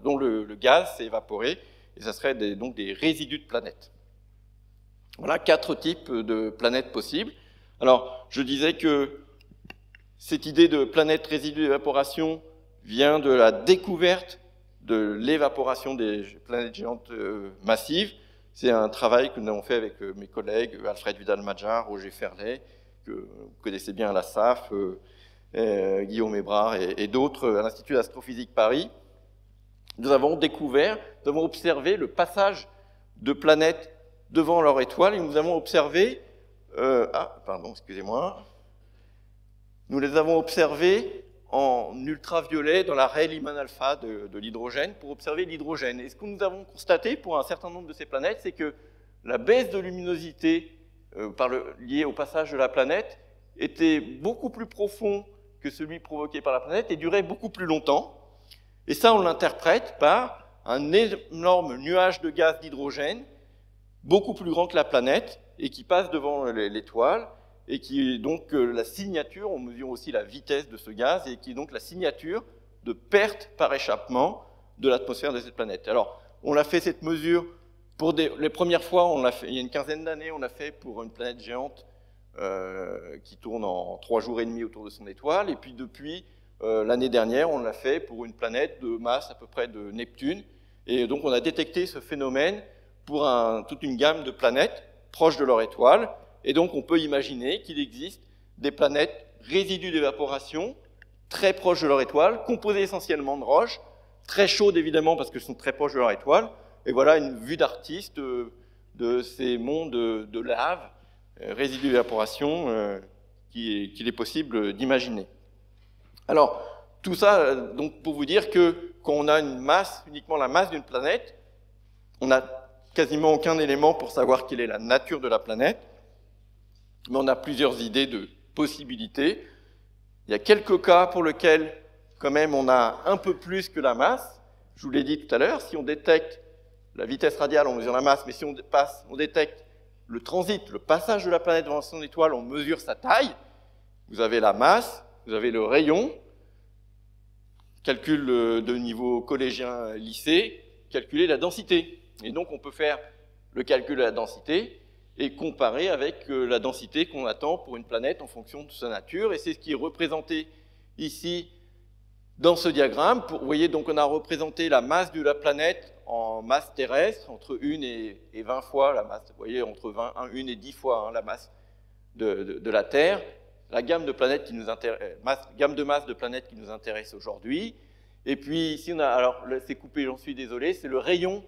dont le gaz s'est évaporé, et ça serait donc des résidus de planètes. Voilà 4 types de planètes possibles. Alors, je disais que cette idée de planète résidu d'évaporation vient de la découverte de l'évaporation des planètes géantes massives. C'est un travail que nous avons fait avec mes collègues Alfred Vidal-Madjar, Roger Ferlet, que vous connaissez bien à la SAF, Guillaume Hébrard et d'autres à l'Institut d'Astrophysique Paris. Nous avons observé le passage de planètes devant leur étoile et nous avons observé... Nous les avons observés en ultraviolet dans la raie Lyman alpha de l'hydrogène pour observer l'hydrogène. Et ce que nous avons constaté pour un certain nombre de ces planètes, c'est que la baisse de luminosité liée au passage de la planète était beaucoup plus profond que celui provoqué par la planète et durait beaucoup plus longtemps. Et ça, on l'interprète par un énorme nuage de gaz d'hydrogène, beaucoup plus grand que la planète, et qui passe devant l'étoile, et qui est donc la signature, on mesure aussi la vitesse de ce gaz, et qui est donc la signature de perte par échappement de l'atmosphère de cette planète. Alors, on a fait cette mesure pour les premières fois, on l'a fait il y a une quinzaine d'années, on l'a fait pour une planète géante qui tourne en 3 jours et demi autour de son étoile, et puis depuis l'année dernière, on l'a fait pour une planète de masse à peu près de Neptune, et donc on a détecté ce phénomène pour toute une gamme de planètes proches de leur étoile, et donc on peut imaginer qu'il existe des planètes résidus d'évaporation très proches de leur étoile, composées essentiellement de roches, très chaudes évidemment parce qu'elles sont très proches de leur étoile, et voilà une vue d'artiste de ces mondes de lave, résidus d'évaporation, qu'il est possible d'imaginer. Alors, tout ça, donc, pour vous dire que quand on a une masse, uniquement la masse d'une planète, on n'a quasiment aucun élément pour savoir quelle est la nature de la planète, mais on a plusieurs idées de possibilités. Il y a quelques cas pour lesquels, quand même, on a un peu plus que la masse. Je vous l'ai dit tout à l'heure, si on détecte la vitesse radiale, on mesure la masse, mais si on détecte le transit, le passage de la planète devant son étoile, on mesure sa taille. Vous avez la masse, vous avez le rayon, calcul de niveau collégien lycée, calculer la densité. Et donc on peut faire le calcul de la densité et comparer avec la densité qu'on attend pour une planète en fonction de sa nature. Et c'est ce qui est représenté ici dans ce diagramme. Vous voyez, donc on a représenté la masse de la planète en masse terrestre, entre 1 et 20 fois la masse, vous voyez, entre 1 et 10 fois la masse de la Terre. La gamme de planètes qui nous intéresse, gamme de masse de planètes qui nous intéresse aujourd'hui. Et puis ici, on a, alors c'est coupé, j'en suis désolé, c'est le rayon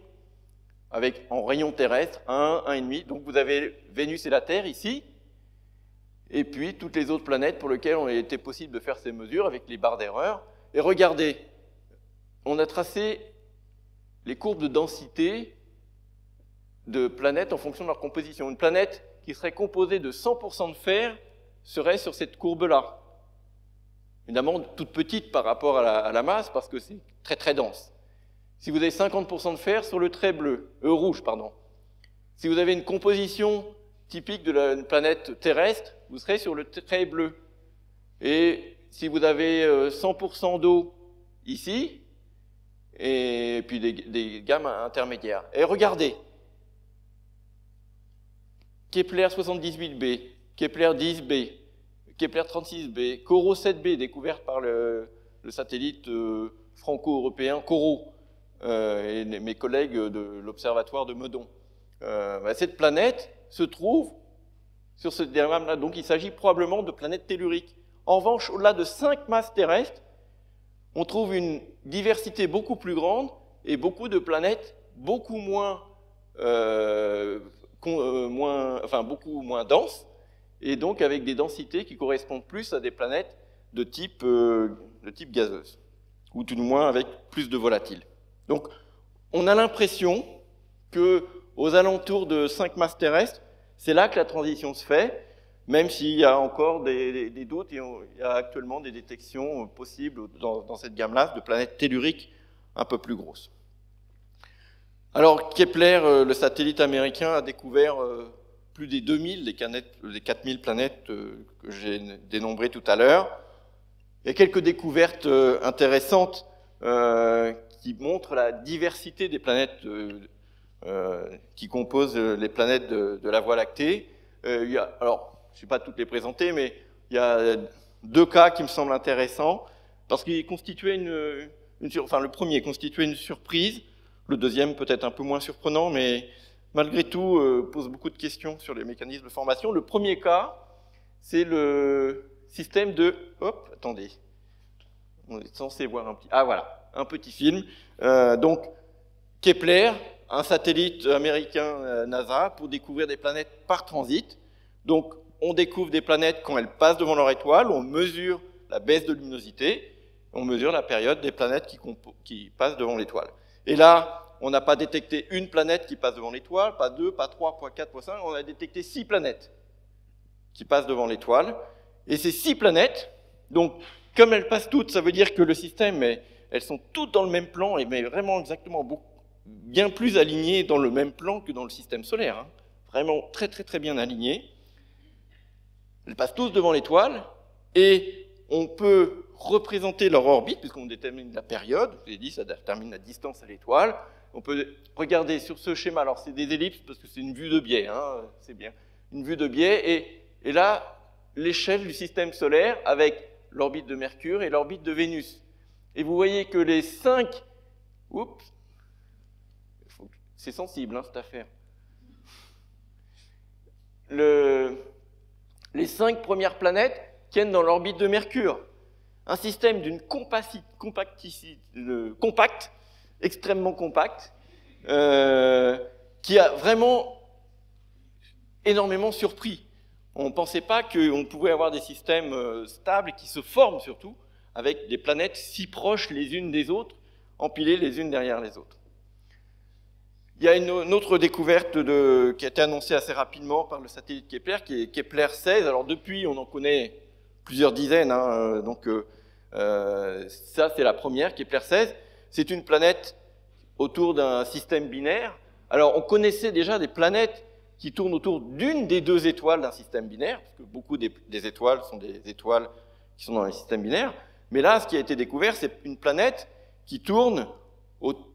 en rayon terrestre, 1, 1,5. Donc vous avez Vénus et la Terre ici, et puis toutes les autres planètes pour lesquelles il était possible de faire ces mesures avec les barres d'erreur. Et regardez, on a tracé les courbes de densité de planètes en fonction de leur composition. Une planète qui serait composée de 100% de fer serait sur cette courbe-là. Évidemment, toute petite par rapport à la masse, parce que c'est très très dense. Si vous avez 50% de fer sur le trait rouge, pardon. Si vous avez une composition typique de planète terrestre, vous serez sur le trait bleu. Et si vous avez 100% d'eau ici, et puis des gammes intermédiaires. Et regardez, Kepler 78b, Kepler 10b, Kepler 36b, Corot 7b, découverte par le satellite franco-européen Corot, et mes collègues de l'observatoire de Meudon. Cette planète se trouve sur ce diagramme-là, donc il s'agit probablement de planètes telluriques. En revanche, au-delà de 5 masses terrestres, on trouve une diversité beaucoup plus grande et beaucoup de planètes beaucoup moins denses, et donc avec des densités qui correspondent plus à des planètes de type gazeuse. ou tout du moins avec plus de volatiles. Donc, on a l'impression qu'aux alentours de 5 masses terrestres, c'est là que la transition se fait, même s'il y a encore des doutes, et il y a actuellement des détections possibles dans cette gamme-là de planètes telluriques un peu plus grosses. Alors, Kepler, le satellite américain, a découvert plus des 2000, des 4000 planètes que j'ai dénombrées tout à l'heure. Il y a quelques découvertes intéressantes qui montrent la diversité des planètes qui composent les planètes de la Voie lactée. Alors, je ne vais pas toutes les présenter, mais il y a 2 cas qui me semblent intéressants, parce qu'ils constituaient le premier constituait une surprise, le deuxième peut-être un peu moins surprenant, mais malgré tout pose beaucoup de questions sur les mécanismes de formation. Le premier cas, c'est le système de... Hop, attendez. On est censé voir un petit film. Donc, Kepler, un satellite américain NASA, pour découvrir des planètes par transit. Donc, on découvre des planètes quand elles passent devant leur étoile, on mesure la baisse de luminosité, on mesure la période des planètes qui passent devant l'étoile. Et là, on n'a pas détecté une planète qui passe devant l'étoile, pas 2, pas 3, pas 4, pas 5, on a détecté 6 planètes qui passent devant l'étoile. Et ces 6 planètes, donc, comme elles passent toutes, ça veut dire que le système, elles sont toutes dans le même plan, mais vraiment exactement bien plus alignées dans le même plan que dans le système solaire. Hein. Vraiment très très très bien alignées. Elles passent tous devant l'étoile, et on peut représenter leur orbite, puisqu'on détermine la période, je vous ai dit, ça détermine la distance à l'étoile. On peut regarder sur ce schéma, alors c'est des ellipses, parce que c'est une vue de biais, hein, c'est bien, une vue de biais, et là, l'échelle du système solaire avec l'orbite de Mercure et l'orbite de Vénus. Et vous voyez que les 5... Oups, c'est sensible, hein, cette affaire. Les 5 premières planètes tiennent dans l'orbite de Mercure. Un système d'une compacte, extrêmement compacte, qui a vraiment énormément surpris. On ne pensait pas qu'on pouvait avoir des systèmes stables qui se forment surtout avec des planètes si proches les unes des autres, empilées les unes derrière les autres. Il y a une autre découverte qui a été annoncée assez rapidement par le satellite Kepler, qui est Kepler 16. Alors depuis, on en connaît plusieurs dizaines. Hein, ça, c'est la première, Kepler 16. C'est une planète autour d'un système binaire. Alors, on connaissait déjà des planètes qui tournent autour d'une des 2 étoiles d'un système binaire, parce que beaucoup des étoiles sont des étoiles qui sont dans les systèmes binaires. Mais là, ce qui a été découvert, c'est une planète qui tourne,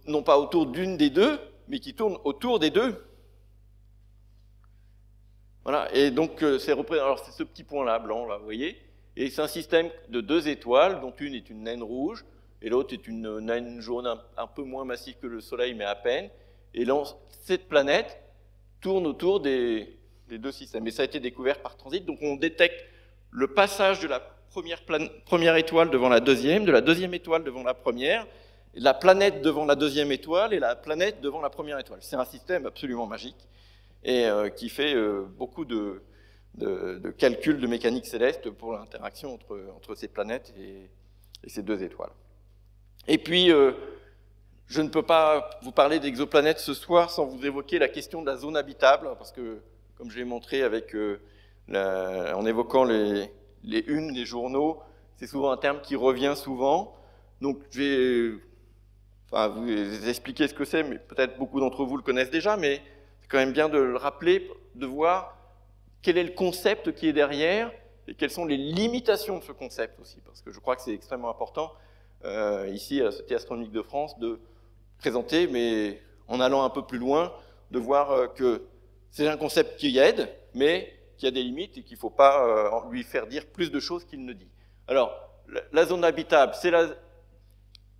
non pas autour d'une des 2, mais qui tourne autour des 2. Voilà, et donc c'est ce petit point-là, blanc, là, vous voyez. Et c'est un système de 2 étoiles, dont une est une naine rouge, et l'autre est une naine jaune un peu moins massive que le Soleil, mais à peine. Et là, cette planète tourne autour des 2 systèmes. Et ça a été découvert par transit, donc on détecte le passage de la première étoile devant la deuxième, de la deuxième étoile devant la première, la planète devant la deuxième étoile et la planète devant la première étoile. C'est un système absolument magique et qui fait beaucoup de calculs de mécanique céleste pour l'interaction entre ces planètes et ces 2 étoiles. Et puis, je ne peux pas vous parler d'exoplanètes ce soir sans vous évoquer la question de la zone habitable, parce que, comme je l'ai montré en évoquant les unes des journaux, c'est souvent un terme qui revient souvent. Donc, je vais vous expliquer ce que c'est, mais peut-être beaucoup d'entre vous le connaissent déjà, mais c'est quand même bien de le rappeler, de voir quel est le concept qui est derrière et quelles sont les limitations de ce concept aussi, parce que je crois que c'est extrêmement important ici à la Société astronomique de France de présenter, mais en allant un peu plus loin, de voir que c'est un concept qui aide, mais qui a des limites et qu'il ne faut pas lui faire dire plus de choses qu'il ne dit. Alors, la zone habitable, c'est la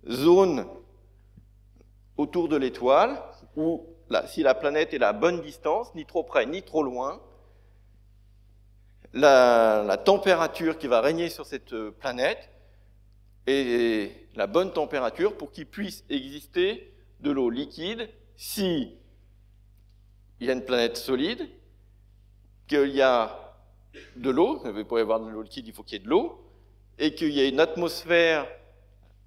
zone autour de l'étoile, où si la planète est à la bonne distance, ni trop près, ni trop loin, la température qui va régner sur cette planète est la bonne température pour qu'il puisse exister de l'eau liquide si il y a une planète solide, qu'il y a de l'eau, pour y avoir de l'eau liquide, il faut qu'il y ait de l'eau, et qu'il y ait une atmosphère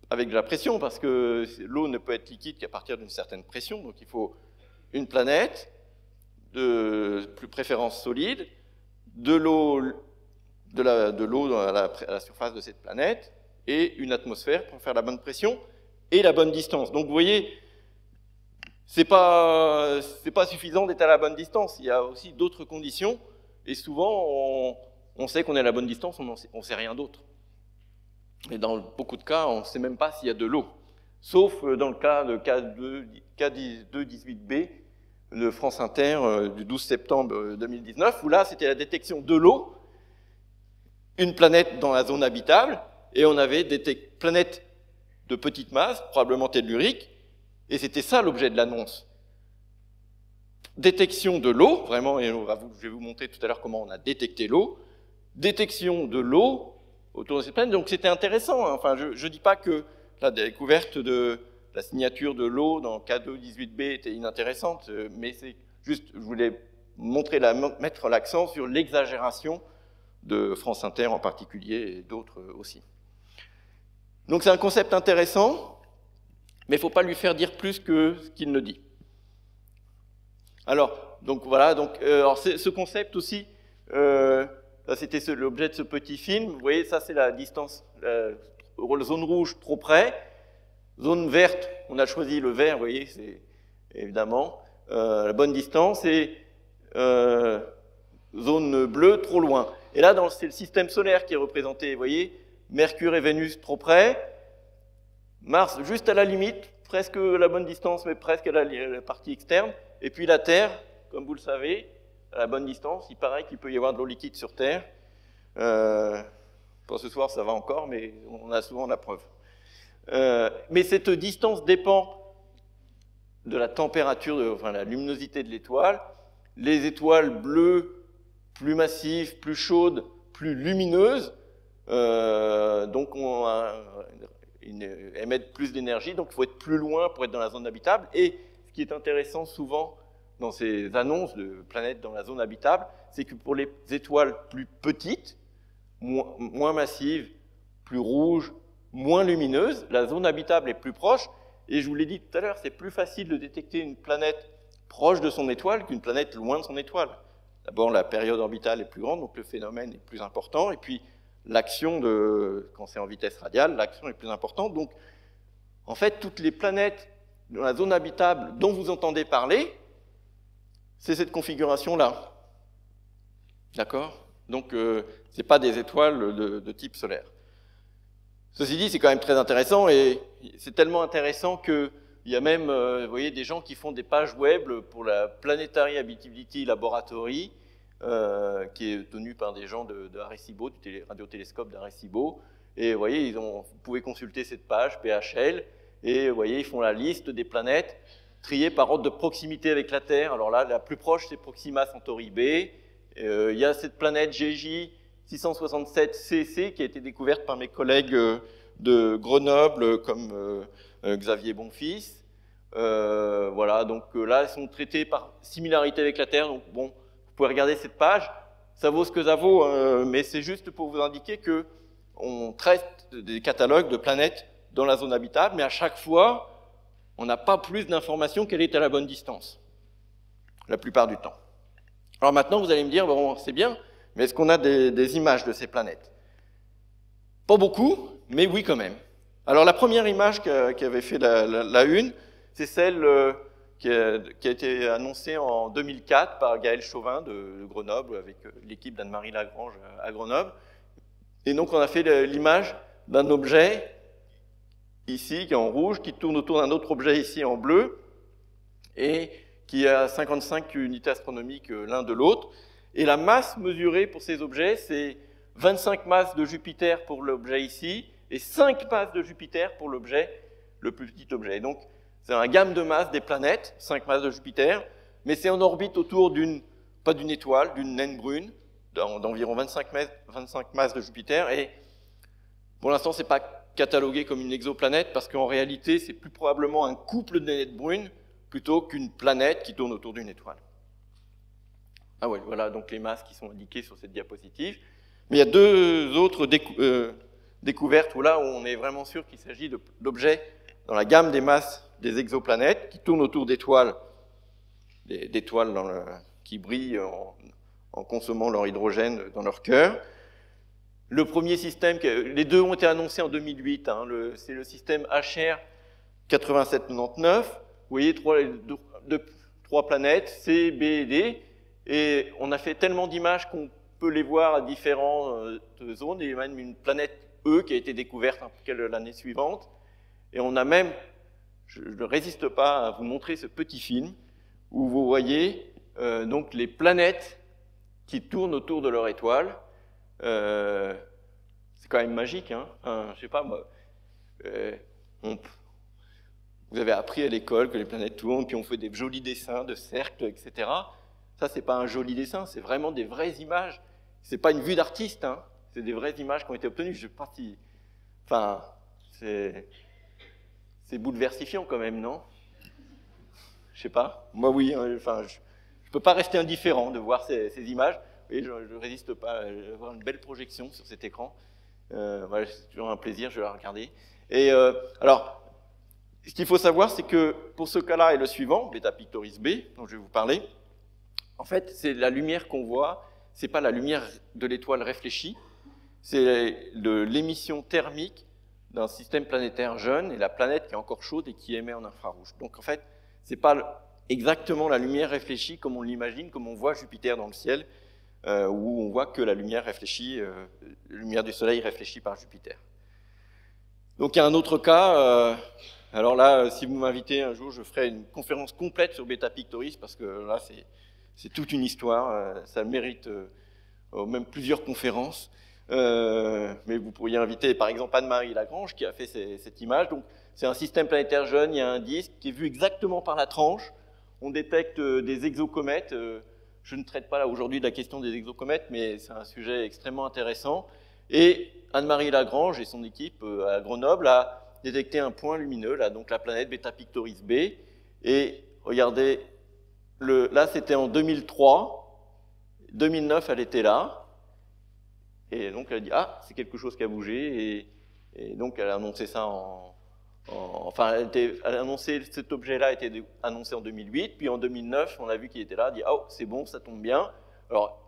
avec de la pression, parce que l'eau ne peut être liquide qu'à partir d'une certaine pression, donc il faut une planète, de préférence solide, de l'eau à la surface de cette planète, et une atmosphère pour faire la bonne pression et la bonne distance. Donc vous voyez, c'est pas suffisant d'être à la bonne distance, il y a aussi d'autres conditions, et souvent on sait qu'on est à la bonne distance, on sait rien d'autre. Et dans beaucoup de cas, on ne sait même pas s'il y a de l'eau, sauf dans le cas de K218b de France Inter du 12 septembre 2019, où là c'était la détection de l'eau, une planète dans la zone habitable, et on avait des planètes de petite masse, probablement telluriques, et c'était ça l'objet de l'annonce. Détection de l'eau, vraiment, et je vais vous montrer tout à l'heure comment on a détecté l'eau, détection de l'eau autour de cette planète, donc c'était intéressant, hein. Enfin, je ne dis pas que la découverte de la signature de l'eau dans K218b était inintéressante, mais c'est juste, je voulais mettre l'accent sur l'exagération de France Inter en particulier, et d'autres aussi. Donc c'est un concept intéressant, mais il ne faut pas lui faire dire plus que ce qu'il ne dit. Alors, donc voilà, alors ce concept aussi, c'était l'objet de ce petit film. Vous voyez, ça c'est la distance, zone rouge trop près, zone verte, on a choisi le vert, vous voyez, c'est évidemment la bonne distance, et zone bleue trop loin. Et là, c'est le système solaire qui est représenté, vous voyez, Mercure et Vénus trop près, Mars juste à la limite, presque la bonne distance, mais presque à la partie externe, et puis la Terre, comme vous le savez, à la bonne distance. Il paraît qu'il peut y avoir de l'eau liquide sur Terre. Pour ce soir, ça va encore, mais on a souvent la preuve. Mais cette distance dépend de la température, enfin la luminosité de l'étoile. Les étoiles bleues, plus massives, plus chaudes, plus lumineuses, donc émettent plus d'énergie, donc il faut être plus loin pour être dans la zone habitable. Et ce qui est intéressant souvent dans ces annonces de planètes dans la zone habitable, c'est que pour les étoiles plus petites, moins massives, plus rouges, moins lumineuses, la zone habitable est plus proche. Et je vous l'ai dit tout à l'heure, c'est plus facile de détecter une planète proche de son étoile qu'une planète loin de son étoile. D'abord, la période orbitale est plus grande, donc le phénomène est plus important. Et puis, l'action, quand c'est en vitesse radiale, l'action est plus importante. Donc, en fait, toutes les planètes dans la zone habitable dont vous entendez parler, c'est cette configuration-là. D'accord? Donc, ce n'est pas des étoiles de type solaire. Ceci dit, c'est quand même très intéressant, et c'est tellement intéressant qu'il y a même, vous voyez, des gens qui font des pages web pour la Planetary Habitability Laboratory, qui est tenue par des gens de Arecibo, du radiotélescope d'Arecibo. Et vous voyez, vous pouvez consulter cette page, PHL, et vous voyez, ils font la liste des planètes triées par ordre de proximité avec la Terre. Alors là, la plus proche, c'est Proxima Centauri B. Il y a cette planète GJ 667cc qui a été découverte par mes collègues de Grenoble, comme Xavier Bonfils. Voilà, donc là, elles sont traitées par similarité avec la Terre. Donc bon, vous pouvez regarder cette page, ça vaut ce que ça vaut, mais c'est juste pour vous indiquer qu'on traite des catalogues de planètes dans la zone habitable, mais à chaque fois, on n'a pas plus d'informations qu'elle est à la bonne distance, la plupart du temps. Alors maintenant, vous allez me dire, bon, c'est bien, mais est-ce qu'on a des images de ces planètes? Pas beaucoup, mais oui quand même. Alors la première image qui avait fait la une, c'est celle qui a été annoncée en 2004 par Gaël Chauvin de Grenoble, avec l'équipe d'Anne-Marie Lagrange à Grenoble. Et donc on a fait l'image d'un objet ici, qui est en rouge, qui tourne autour d'un autre objet ici en bleu, et qui a 55 unités astronomiques l'un de l'autre. Et la masse mesurée pour ces objets, c'est 25 masses de Jupiter pour l'objet ici, et 5 masses de Jupiter pour l'objet, le plus petit objet. Donc, c'est un gamme de masses des planètes, 5 masses de Jupiter, mais c'est en orbite autour pas d'une étoile, d'une naine brune, d'environ 25 masses de Jupiter, et pour l'instant, ce n'est pas catalogué comme une exoplanète, parce qu'en réalité, c'est plus probablement un couple de naines brunes, plutôt qu'une planète qui tourne autour d'une étoile. Ah ouais, voilà donc les masses qui sont indiquées sur cette diapositive. Mais il y a deux autres découverte où là, on est vraiment sûr qu'il s'agit d'objets dans la gamme des masses des exoplanètes qui tournent autour d'étoiles, qui brillent en consommant leur hydrogène dans leur cœur. Le premier système, les deux ont été annoncés en 2008, hein, c'est le système HR 8799. Vous voyez trois planètes, C, B et D, et on a fait tellement d'images qu'on peut les voir à différentes zones, et même une planète E qui a été découverte l'année suivante. Et on a même, je ne résiste pas à vous montrer ce petit film, où vous voyez donc les planètes qui tournent autour de leur étoile. C'est quand même magique, hein. Enfin, je sais pas, moi, vous avez appris à l'école que les planètes tournent, puis on fait des jolis dessins de cercles, etc. Ça, c'est pas un joli dessin, c'est vraiment des vraies images. C'est pas une vue d'artiste, hein. C'est des vraies images qui ont été obtenues. Je sais pas si... Enfin, c'est bouleversifiant quand même, non? Je sais pas. Moi, oui. Enfin, je peux pas rester indifférent de voir ces images. Et je ne résiste pas à avoir une belle projection sur cet écran. Voilà, c'est toujours un plaisir, je vais la regarder. Et alors, ce qu'il faut savoir, c'est que pour ce cas-là et le suivant, Beta Pictoris B, dont je vais vous parler, en fait, c'est la lumière qu'on voit, c'est pas la lumière de l'étoile réfléchie, c'est l'émission thermique d'un système planétaire jeune et la planète qui est encore chaude et qui émet en infrarouge. Donc en fait, c'est pas exactement la lumière réfléchie comme on l'imagine, comme on voit Jupiter dans le ciel, où on voit que la lumière réfléchie, la lumière du Soleil réfléchie par Jupiter. Donc il y a un autre cas, alors là, si vous m'invitez un jour, je ferai une conférence complète sur Beta Pictoris, parce que là, c'est toute une histoire, ça mérite même plusieurs conférences. Mais vous pourriez inviter par exemple Anne-Marie Lagrange qui a fait cette image. Donc c'est un système planétaire jeune, il y a un disque qui est vu exactement par la tranche. On détecte des exocomètes. Je ne traite pas là aujourd'hui de la question des exocomètes, mais c'est un sujet extrêmement intéressant. Et Anne-Marie Lagrange et son équipe à Grenoble a détecté un point lumineux, là, donc la planète Beta Pictoris B. Et regardez, là c'était en 2003, 2009 elle était là. Et donc elle a dit, ah, c'est quelque chose qui a bougé, et donc elle a annoncé ça cet objet-là a été annoncé en 2008, puis en 2009, on a vu qu'il était là, on a dit, oh, c'est bon, ça tombe bien. Alors,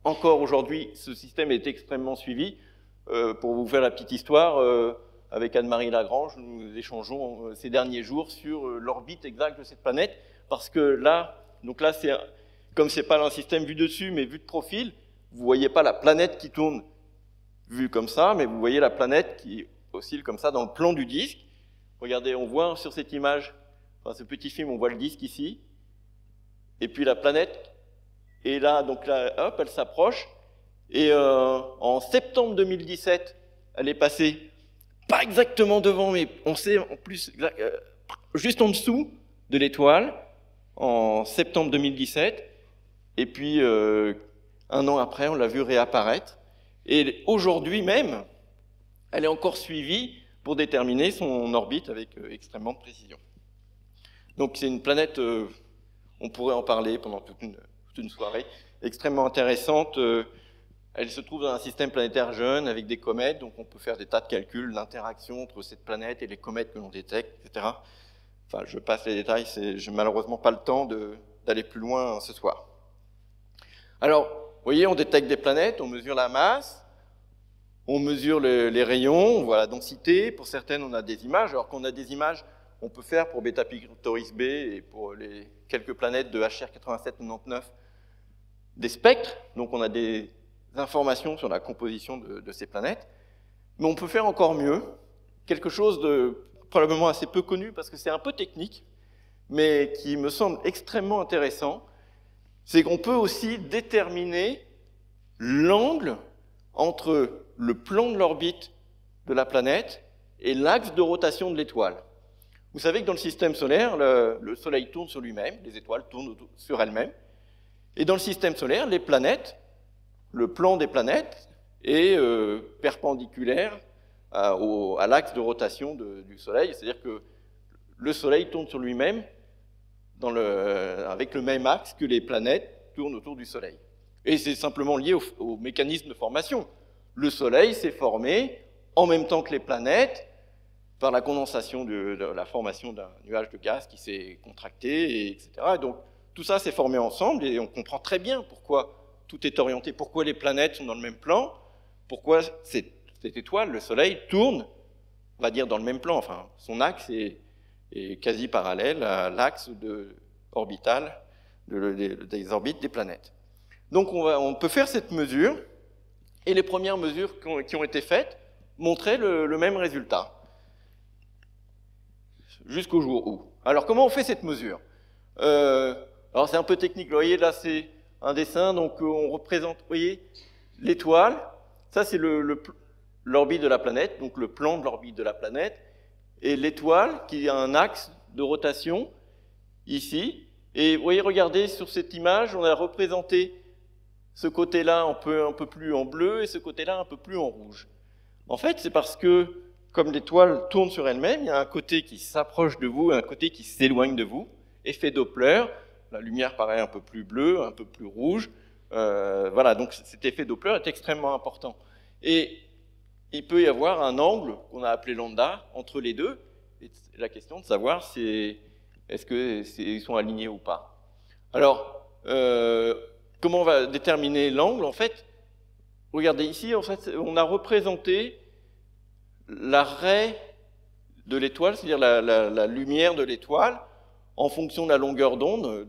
encore aujourd'hui, ce système est extrêmement suivi. Pour vous faire la petite histoire, avec Anne-Marie Lagrange, nous échangeons ces derniers jours sur l'orbite exacte de cette planète, parce que là, comme c'est pas un système vu dessus, mais vu de profil, vous ne voyez pas la planète qui tourne vue comme ça, mais vous voyez la planète qui oscille comme ça dans le plan du disque. Regardez, on voit sur cette image, enfin ce petit film, on voit le disque ici, et puis la planète est là, donc là, hop, elle s'approche, et en septembre 2017, elle est passée, pas exactement devant, mais on sait en plus, juste en dessous de l'étoile, en septembre 2017, et puis un an après, on l'a vu réapparaître. Et aujourd'hui même, elle est encore suivie pour déterminer son orbite avec extrêmement de précision. Donc c'est une planète, on pourrait en parler pendant toute une soirée, extrêmement intéressante. Elle se trouve dans un système planétaire jeune avec des comètes, donc on peut faire des tas de calculs, l'interaction entre cette planète et les comètes que l'on détecte, etc. Enfin, je passe les détails, j'ai malheureusement pas le temps d'aller plus loin ce soir. Alors, vous voyez, on détecte des planètes, on mesure la masse, on mesure les rayons, on voit la densité. Pour certaines, on a des images. Alors qu'on a des images, on peut faire pour Beta Pictoris B et pour les quelques planètes de HR 8799 des spectres. Donc on a des informations sur la composition de ces planètes. Mais on peut faire encore mieux, quelque chose de probablement assez peu connu parce que c'est un peu technique, mais qui me semble extrêmement intéressant. C'est qu'on peut aussi déterminer l'angle entre le plan de l'orbite de la planète et l'axe de rotation de l'étoile. Vous savez que dans le système solaire, le Soleil tourne sur lui-même, les étoiles tournent sur elles-mêmes, et dans le système solaire, les planètes, le plan des planètes est perpendiculaire à l'axe de rotation du Soleil, c'est-à-dire que le Soleil tourne sur lui-même avec le même axe que les planètes tournent autour du Soleil. Et c'est simplement lié au mécanisme de formation. Le Soleil s'est formé en même temps que les planètes, par la condensation de la formation d'un nuage de gaz qui s'est contracté, etc. Et donc, tout ça s'est formé ensemble et on comprend très bien pourquoi tout est orienté, pourquoi les planètes sont dans le même plan, pourquoi cette étoile, le Soleil, tourne, on va dire, dans le même plan. Enfin, son axe est quasi parallèle à l'axe orbital des orbites des planètes. Donc, on peut faire cette mesure, et les premières mesures qui ont été faites montraient le même résultat. Jusqu'au jour où. Alors, comment on fait cette mesure? Alors, c'est un peu technique. Vous voyez, là, c'est un dessin. Donc, on représente, vous voyez, l'étoile. Ça, c'est l'orbite de la planète, donc le plan de l'orbite de la planète. Et l'étoile, qui a un axe de rotation, ici. Et vous voyez, regardez, sur cette image, on a représenté ce côté-là un peu plus en bleu et ce côté-là un peu plus en rouge. En fait, c'est parce que, comme l'étoile tourne sur elle-même, il y a un côté qui s'approche de vous et un côté qui s'éloigne de vous. Effet Doppler, la lumière paraît un peu plus bleue, un peu plus rouge. Voilà, donc cet effet Doppler est extrêmement important. Et il peut y avoir un angle qu'on a appelé lambda entre les deux. Et la question de savoir est-ce qu'ils sont alignés ou pas. Alors, comment on va déterminer l'angle? En fait, regardez ici, en fait, on a représenté la raie de l'étoile, c'est-à-dire la lumière de l'étoile, en fonction de la longueur d'onde.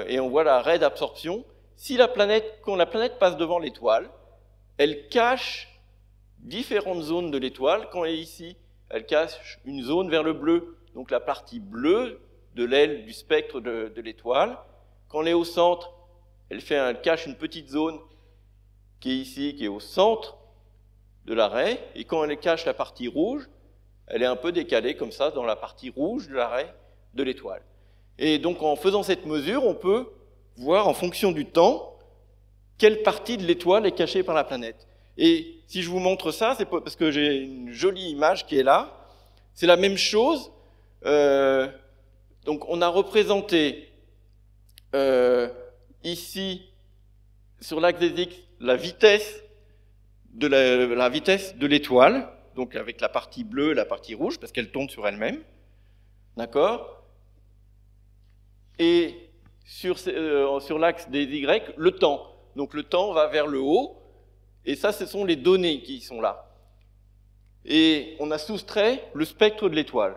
Et on voit la raie d'absorption. Quand la planète passe devant l'étoile, elle cache différentes zones de l'étoile. Quand elle est ici, elle cache une zone vers le bleu, donc la partie bleue de l'aile du spectre de l'étoile. Quand elle est au centre, elle cache une petite zone qui est ici, qui est au centre de la raie, et quand elle cache la partie rouge, elle est un peu décalée comme ça dans la partie rouge de la raie de l'étoile. Et donc en faisant cette mesure, on peut voir en fonction du temps quelle partie de l'étoile est cachée par la planète. Et si je vous montre ça, c'est parce que j'ai une jolie image qui est là. C'est la même chose. Donc on a représenté ici, sur l'axe des X, la vitesse de l'étoile, donc avec la partie bleue et la partie rouge, parce qu'elle tourne sur elle-même. D'accord? Et sur l'axe des Y, le temps. Donc le temps va vers le haut, et ça, ce sont les données qui sont là. Et on a soustrait le spectre de l'étoile.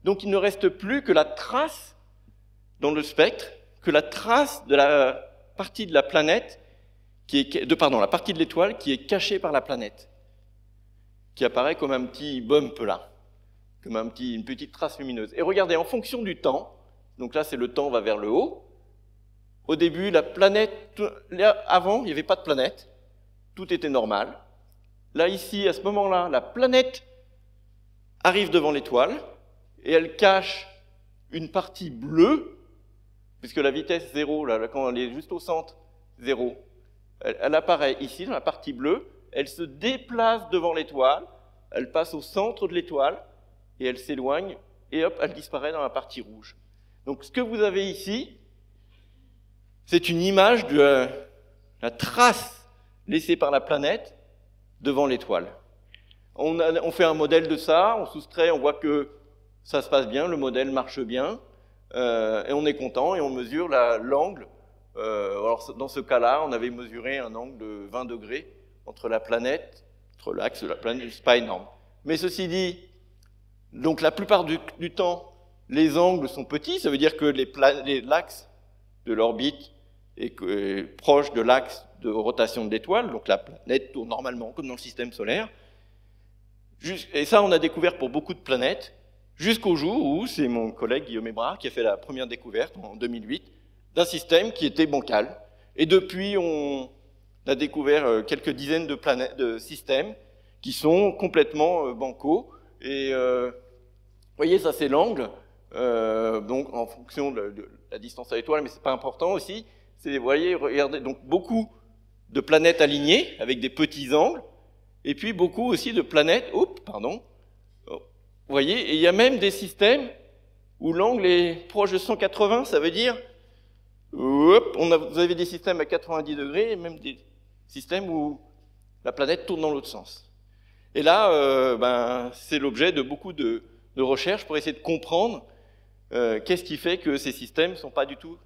Donc il ne reste plus que la trace dans le spectre, que la trace de la partie de la planète, la partie de l'étoile qui est cachée par la planète, qui apparaît comme un petit bump là, comme une petite trace lumineuse. Et regardez, en fonction du temps, donc là c'est le temps va vers le haut, au début la planète, avant il n'y avait pas de planète, tout était normal. Là ici, à ce moment-là, la planète arrive devant l'étoile, et elle cache une partie bleue, puisque la vitesse 0, là, quand elle est juste au centre, 0, elle apparaît ici, dans la partie bleue, elle se déplace devant l'étoile, elle passe au centre de l'étoile, et elle s'éloigne, et hop, elle disparaît dans la partie rouge. Donc ce que vous avez ici, c'est une image de la trace laissée par la planète devant l'étoile. On fait un modèle de ça, on soustrait, on voit que ça se passe bien, le modèle marche bien, et on est content, et on mesure l'angle. Alors dans ce cas-là, on avait mesuré un angle de 20 degrés entre la planète, entre l'axe de la planète, c'est pas énorme. Mais ceci dit, donc la plupart du temps, les angles sont petits, ça veut dire que l'axe de l'orbite est proche de l'axe de rotation de l'étoile, donc la planète tourne normalement, comme dans le système solaire. Et ça, on a découvert pour beaucoup de planètes, jusqu'au jour où c'est mon collègue Guillaume Hébrard qui a fait la première découverte en 2008 d'un système qui était bancal. Et depuis, on a découvert quelques dizaines de systèmes qui sont complètement bancaux. Et vous voyez, ça c'est l'angle, donc en fonction de la distance à l'étoile, mais c'est pas important aussi. Vous voyez, regardez, donc beaucoup de planètes alignées avec des petits angles, et puis beaucoup aussi de planètes, vous voyez, et il y a même des systèmes où l'angle est proche de 180, ça veut dire, vous avez des systèmes à 90 degrés, et même des systèmes où la planète tourne dans l'autre sens. Et là, c'est l'objet de beaucoup de recherches pour essayer de comprendre qu'est-ce qui fait que ces systèmes ne sont pas du tout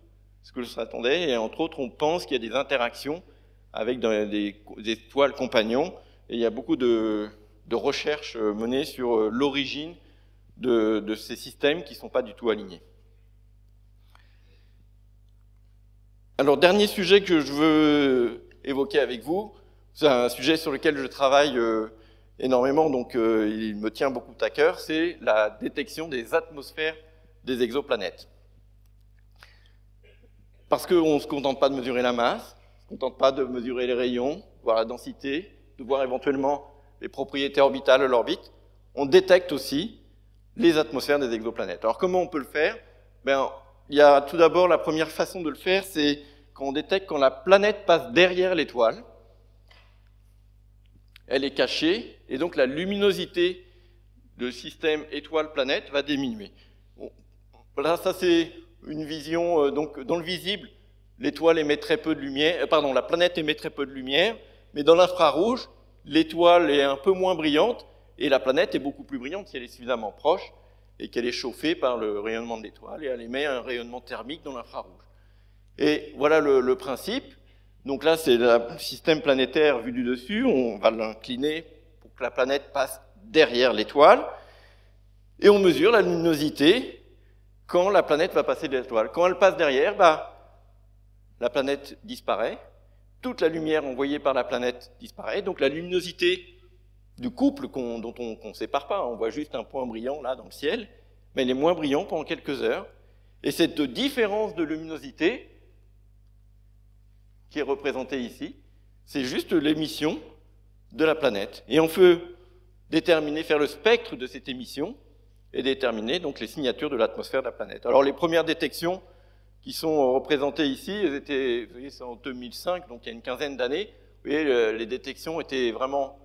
ce que l'on s'attendait. Et entre autres, on pense qu'il y a des interactions avec des étoiles compagnons. Et il y a beaucoup de recherches menées sur l'origine de ces systèmes qui ne sont pas du tout alignés. Alors, dernier sujet que je veux évoquer avec vous, c'est un sujet sur lequel je travaille énormément, donc il me tient beaucoup à cœur, c'est la détection des atmosphères des exoplanètes. Parce qu'on ne se contente pas de mesurer la masse, on ne se contente pas de mesurer les rayons, voir la densité, de voir éventuellement les propriétés orbitales de l'orbite, on détecte aussi les atmosphères des exoplanètes. Alors comment on peut le faire? Il y a tout d'abord la première façon de le faire, c'est quand on détecte quand la planète passe derrière l'étoile, elle est cachée, et donc la luminosité du système étoile-planète va diminuer. Bon, là, ça c'est une vision, donc dans le visible, l'étoile émet très peu de lumière, la planète émet très peu de lumière, mais dans l'infrarouge, l'étoile est un peu moins brillante, et la planète est beaucoup plus brillante si elle est suffisamment proche, et qu'elle est chauffée par le rayonnement de l'étoile, et elle émet un rayonnement thermique dans l'infrarouge. Et voilà le principe. Donc là, c'est le système planétaire vu du dessus. On va l'incliner pour que la planète passe derrière l'étoile. Et on mesure la luminosité quand la planète va passer de l'étoile. Quand elle passe derrière, la planète disparaît. Toute la lumière envoyée par la planète disparaît. Donc la luminosité du couple dont on ne sépare pas, on voit juste un point brillant là dans le ciel, mais il est moins brillant pendant quelques heures. Et cette différence de luminosité qui est représentée ici, c'est juste l'émission de la planète. Et on peut faire le spectre de cette émission et déterminer donc les signatures de l'atmosphère de la planète. Alors les premières détections qui sont représentées ici, elles étaient, vous voyez, c'est en 2005, donc il y a une quinzaine d'années. Vous voyez, les détections étaient vraiment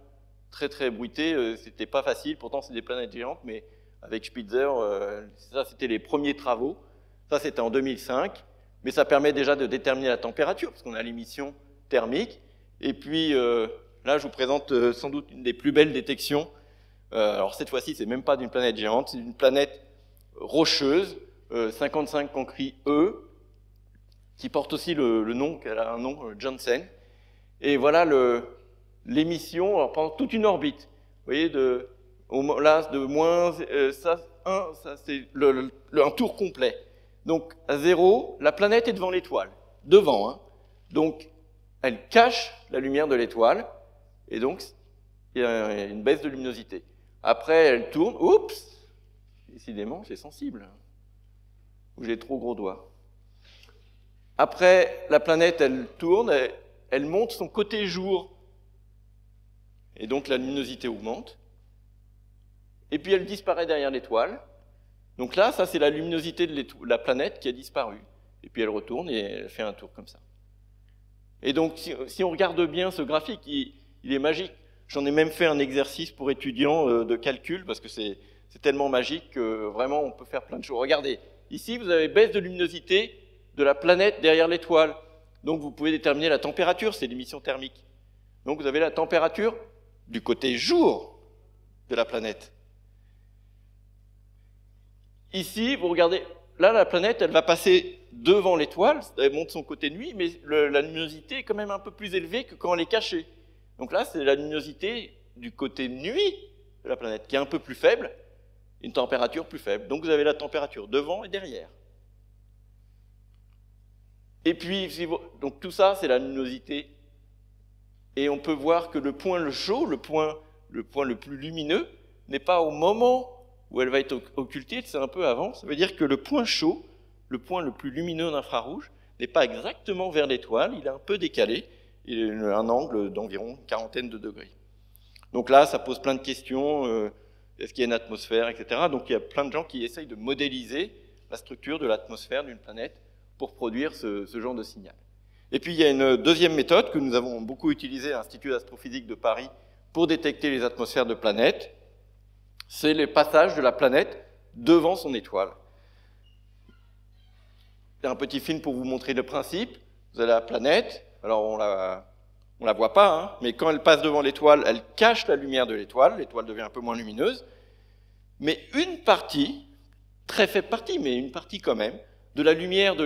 très très bruitées, c'était pas facile, pourtant c'est des planètes géantes, mais avec Spitzer, ça c'était les premiers travaux. Ça c'était en 2005. Mais ça permet déjà de déterminer la température, parce qu'on a l'émission thermique. Et puis là, je vous présente sans doute une des plus belles détections. Alors cette fois-ci, c'est même pas d'une planète géante, c'est d'une planète rocheuse, 55 Cancri E, qui porte aussi le nom, qu'elle a un nom, Johnson. Et voilà l'émission pendant toute une orbite. Vous voyez, là, de moins ça c'est un tour complet. Donc, à 0, la planète est devant l'étoile. Devant, hein. Donc, elle cache la lumière de l'étoile, et donc, il y a une baisse de luminosité. Après, elle tourne. Oups! Décidément, c'est sensible. Ou j'ai trop gros doigts. Après, la planète, elle tourne, elle monte son côté jour, et donc la luminosité augmente. Et puis, elle disparaît derrière l'étoile. Donc là, ça c'est la luminosité de la planète qui a disparu. Et puis elle retourne et elle fait un tour comme ça. Et donc si on regarde bien ce graphique, il est magique. J'en ai même fait un exercice pour étudiants de calcul, parce que c'est tellement magique que vraiment on peut faire plein de choses. Regardez, ici vous avez baisse de luminosité de la planète derrière l'étoile. Donc vous pouvez déterminer la température, c'est l'émission thermique. Donc vous avez la température du côté jour de la planète. Ici, vous regardez, là, la planète, elle va passer devant l'étoile, elle monte son côté nuit, mais la luminosité est quand même un peu plus élevée que quand elle est cachée. Donc là, c'est la luminosité du côté nuit de la planète, qui est un peu plus faible, une température plus faible. Donc vous avez la température devant et derrière. Et puis, donc tout ça, c'est la luminosité. Et on peut voir que le point chaud, le point le plus lumineux, n'est pas au moment où elle va être occultée, c'est un peu avant. Ça veut dire que le point chaud, le point le plus lumineux en infrarouge, n'est pas exactement vers l'étoile, il est un peu décalé, il a un angle d'environ une quarantaine de degrés. Donc là, ça pose plein de questions, est-ce qu'il y a une atmosphère, etc. Donc il y a plein de gens qui essayent de modéliser la structure de l'atmosphère d'une planète pour produire ce genre de signal. Et puis il y a une deuxième méthode que nous avons beaucoup utilisée à l'Institut d'astrophysique de Paris pour détecter les atmosphères de planètes, c'est le passage de la planète devant son étoile. C'est un petit film pour vous montrer le principe. Vous avez la planète, alors on la on ne la voit pas, hein, mais quand elle passe devant l'étoile, elle cache la lumière de l'étoile devient un peu moins lumineuse, mais une partie, très faible partie, mais une partie quand même, de la lumière de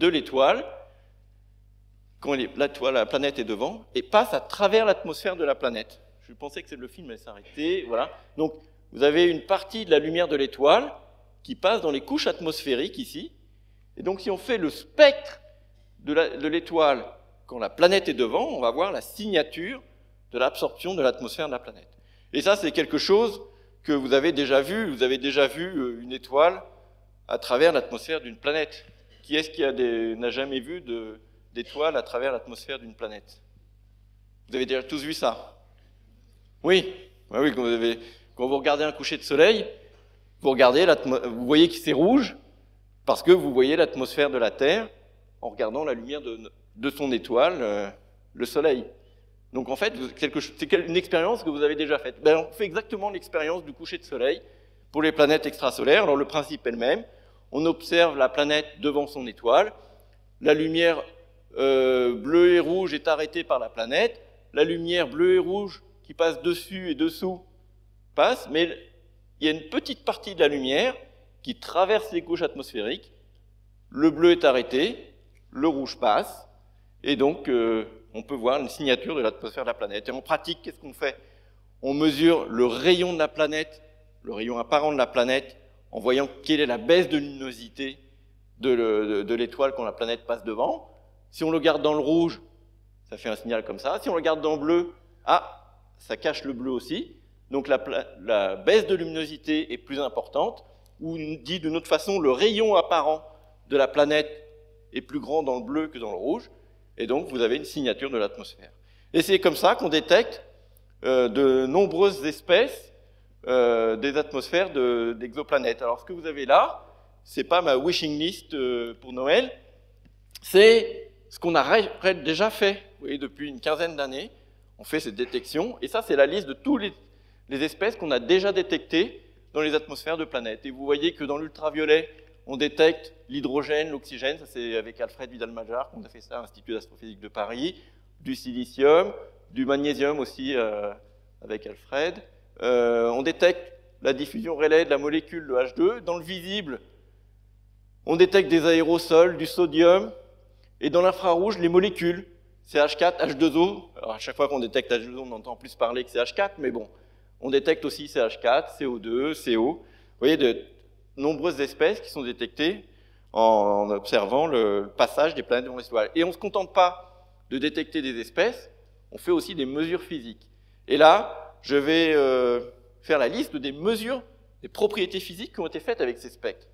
l'étoile, quand la planète est devant, et passe à travers l'atmosphère de la planète. Je pensais que le film allait s'arrêter, voilà. Donc, vous avez une partie de la lumière de l'étoile qui passe dans les couches atmosphériques ici, et donc si on fait le spectre de l'étoile quand la planète est devant, on va voir la signature de l'absorption de l'atmosphère de la planète. Et ça, c'est quelque chose que vous avez déjà vu. Vous avez déjà vu une étoile à travers l'atmosphère d'une planète. Qui est-ce qui n'a jamais vu d'étoile à travers l'atmosphère d'une planète? Vous avez déjà tous vu ça? Oui, oui, quand vous regardez un coucher de soleil, vous voyez que c'est rouge parce que vous voyez l'atmosphère de la Terre en regardant la lumière de son étoile, le soleil. Donc en fait, c'est une expérience que vous avez déjà faite. Ben, on fait exactement l'expérience du coucher de soleil pour les planètes extrasolaires. Alors le principe est le même. On observe la planète devant son étoile. La lumière bleue et rouge est arrêtée par la planète. La lumière bleue et rouge qui passe dessus et dessous passe, mais il y a une petite partie de la lumière qui traverse les couches atmosphériques. Le bleu est arrêté, le rouge passe, et donc on peut voir une signature de l'atmosphère de la planète. Et en pratique, qu'est-ce qu'on fait? On mesure le rayon de la planète, le rayon apparent de la planète, en voyant quelle est la baisse de luminosité de l'étoile quand la planète passe devant. Si on le garde dans le rouge, ça fait un signal comme ça. Si on le garde dans le bleu, ça cache le bleu aussi. Donc la baisse de luminosité est plus importante, ou dit d'une autre façon, le rayon apparent de la planète est plus grand dans le bleu que dans le rouge, et donc vous avez une signature de l'atmosphère. Et c'est comme ça qu'on détecte de nombreuses espèces des atmosphères d'exoplanètes. Alors ce que vous avez là, c'est pas ma wishing list pour Noël, c'est ce qu'on a déjà fait. Vous voyez, depuis une quinzaine d'années, on fait cette détection, et ça c'est la liste de toutes les espèces qu'on a déjà détectées dans les atmosphères de planètes. Et vous voyez que dans l'ultraviolet, on détecte l'hydrogène, l'oxygène, ça c'est avec Alfred Vidal-Majar qu'on a fait ça à l'Institut d'astrophysique de Paris, du silicium, du magnésium aussi avec Alfred. On détecte la diffusion relais de la molécule de H2. Dans le visible, on détecte des aérosols, du sodium, et dans l'infrarouge, les molécules, CH4, H2O. Alors à chaque fois qu'on détecte H2O, on entend plus parler que CH4, mais bon, on détecte aussi CH4, CO2, CO. Vous voyez, de nombreuses espèces qui sont détectées en observant le passage des planètes devant les étoiles. Et on ne se contente pas de détecter des espèces, on fait aussi des mesures physiques. Et là, je vais faire la liste des mesures, des propriétés physiques qui ont été faites avec ces spectres.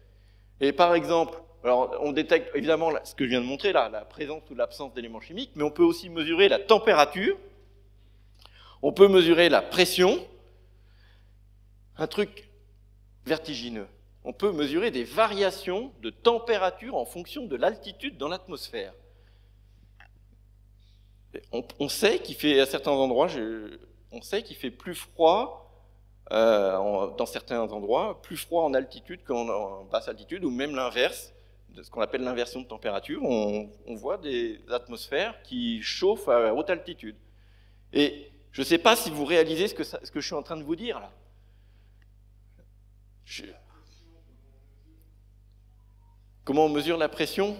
Et par exemple, alors on détecte évidemment ce que je viens de montrer là, la présence ou l'absence d'éléments chimiques, mais on peut aussi mesurer la température, on peut mesurer la pression, un truc vertigineux. On peut mesurer des variations de température en fonction de l'altitude dans l'atmosphère. On sait qu'il fait, à certains endroits, on sait qu'il fait plus froid dans certains endroits, plus froid en altitude qu'en basse altitude, ou même l'inverse, ce qu'on appelle l'inversion de température. On voit des atmosphères qui chauffent à haute altitude. Et je ne sais pas si vous réalisez ce que je suis en train de vous dire là. Comment on mesure la pression?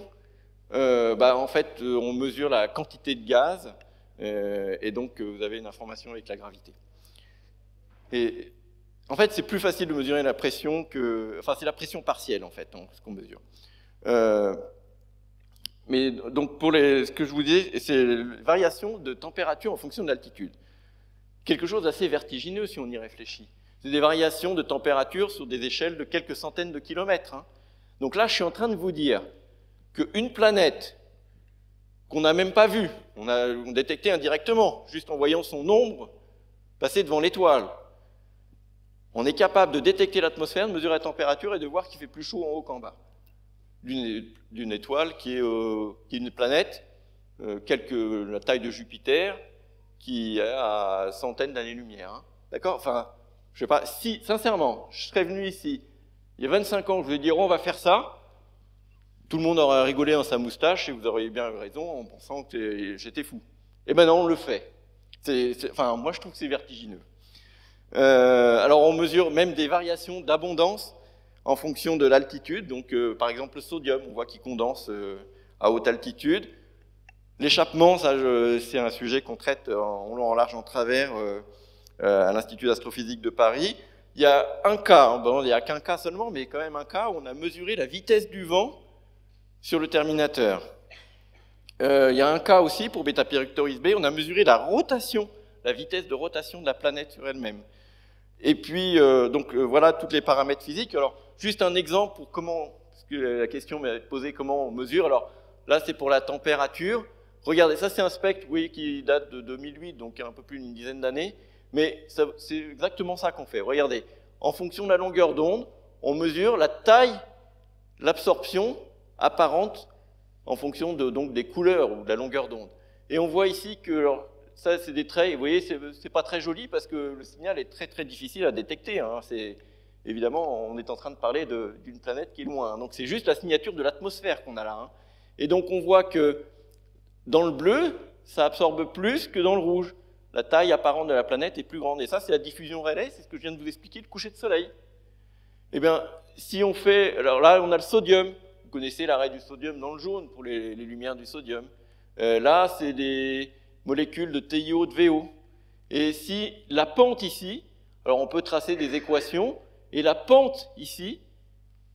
En fait, on mesure la quantité de gaz, et donc vous avez une information avec la gravité. Et en fait, c'est plus facile de mesurer la pression que... Enfin, c'est la pression partielle, en fait, ce qu'on mesure. Mais donc, ce que je vous disais, c'est variation de température en fonction de l'altitude. Quelque chose d'assez vertigineux, si on y réfléchit. C'est des variations de température sur des échelles de quelques centaines de kilomètres. Hein. Donc là, je suis en train de vous dire qu'une planète qu'on n'a même pas vue, on détectait indirectement, juste en voyant son ombre passer devant l'étoile, on est capable de détecter l'atmosphère, de mesurer la température et de voir qu'il fait plus chaud en haut qu'en bas d'une étoile qui est une planète, la taille de Jupiter, qui est à centaines d'années-lumière. Hein. D'accord? Enfin, je sais pas, si, sincèrement, je serais venu ici, il y a 25 ans, je vais dire, on va faire ça, tout le monde aurait rigolé dans sa moustache et vous auriez bien raison en pensant que j'étais fou. Et ben non, on le fait. Enfin, moi, je trouve que c'est vertigineux. Alors, on mesure même des variations d'abondance en fonction de l'altitude. Donc, par exemple, le sodium, on voit qu'il condense à haute altitude. L'échappement, ça, c'est un sujet qu'on traite en long, en large, en travers à l'Institut d'astrophysique de Paris. Il y a un cas, bon, il n'y a qu'un cas seulement, mais quand même un cas où on a mesuré la vitesse du vent sur le terminateur. Il y a un cas aussi pour Beta Pyrrhectoris B, on a mesuré la rotation, la vitesse de rotation de la planète sur elle-même. Et puis, voilà tous les paramètres physiques. Alors, juste un exemple pour comment, parce que la question m'a été posée, comment on mesure. Alors, là, c'est pour la température. Regardez, ça, c'est un spectre, oui, qui date de 2008, donc un peu plus d'une dizaine d'années. Mais c'est exactement ça qu'on fait. Regardez, en fonction de la longueur d'onde, on mesure la taille, l'absorption apparente en fonction donc des couleurs ou de la longueur d'onde. Et on voit ici que, alors, ça c'est des traits, et vous voyez, c'est pas très joli parce que le signal est très très difficile à détecter. Hein. Évidemment, on est en train de parler d'une planète qui est loin. Donc c'est juste la signature de l'atmosphère qu'on a là. Hein. Et donc on voit que dans le bleu, ça absorbe plus que dans le rouge. La taille apparente de la planète est plus grande. Et ça, c'est la diffusion Rayleigh, c'est ce que je viens de vous expliquer, le coucher de soleil. Eh bien, si on fait... Alors là, on a le sodium. Vous connaissez l'arrêt du sodium dans le jaune pour les lumières du sodium. Là, c'est des molécules de TiO, de VO. Et si la pente ici, alors on peut tracer des équations, et la pente ici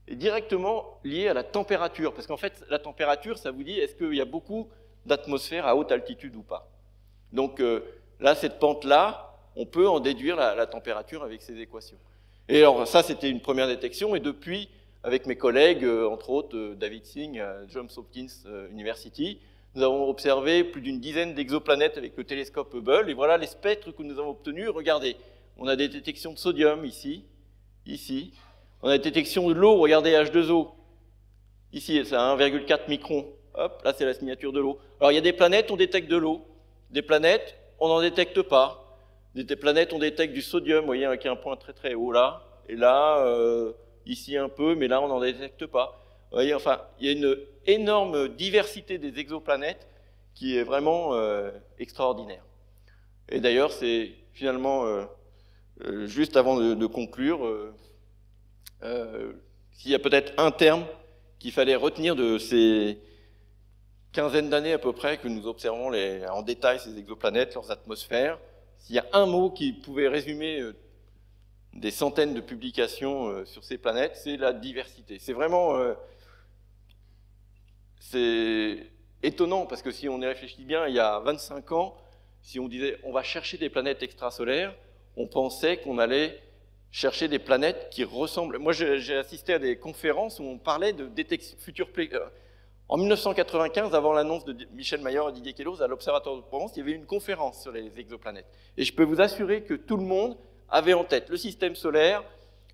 est directement liée à la température. Parce qu'en fait, la température, ça vous dit, est-ce qu'il y a beaucoup d'atmosphère à haute altitude ou pas. Donc là, cette pente-là, on peut en déduire la température avec ces équations. Et alors ça, c'était une première détection, et depuis, avec mes collègues, entre autres David Singh à Johns Hopkins University, nous avons observé plus d'une dizaine d'exoplanètes avec le télescope Hubble, et voilà les spectres que nous avons obtenus. Regardez, on a des détections de sodium ici, ici. On a des détections de l'eau, regardez H2O. Ici, c'est à 1,4 micron. Hop, là, c'est la signature de l'eau. Alors, il y a des planètes, on détecte de l'eau. Des planètes, on n'en détecte pas. Des planètes, on détecte du sodium, vous voyez, avec un point très très haut là. Et là, ici un peu, mais là, on n'en détecte pas. Vous voyez, enfin, il y a une énorme diversité des exoplanètes qui est vraiment extraordinaire. Et d'ailleurs, c'est finalement, juste avant de conclure, s'il y a peut-être un terme qu'il fallait retenir de ces quinzaine d'années à peu près que nous observons en détail ces exoplanètes, leurs atmosphères, s'il y a un mot qui pouvait résumer des centaines de publications sur ces planètes, c'est la diversité. C'est vraiment c'est étonnant parce que si on y réfléchit bien, il y a 25 ans, si on disait on va chercher des planètes extrasolaires, on pensait qu'on allait chercher des planètes qui ressemblent. Moi, j'ai assisté à des conférences où on parlait de détection future. En 1995, avant l'annonce de Michel Mayor et Didier Queloz à l'Observatoire de Provence, il y avait une conférence sur les exoplanètes. Et je peux vous assurer que tout le monde avait en tête le système solaire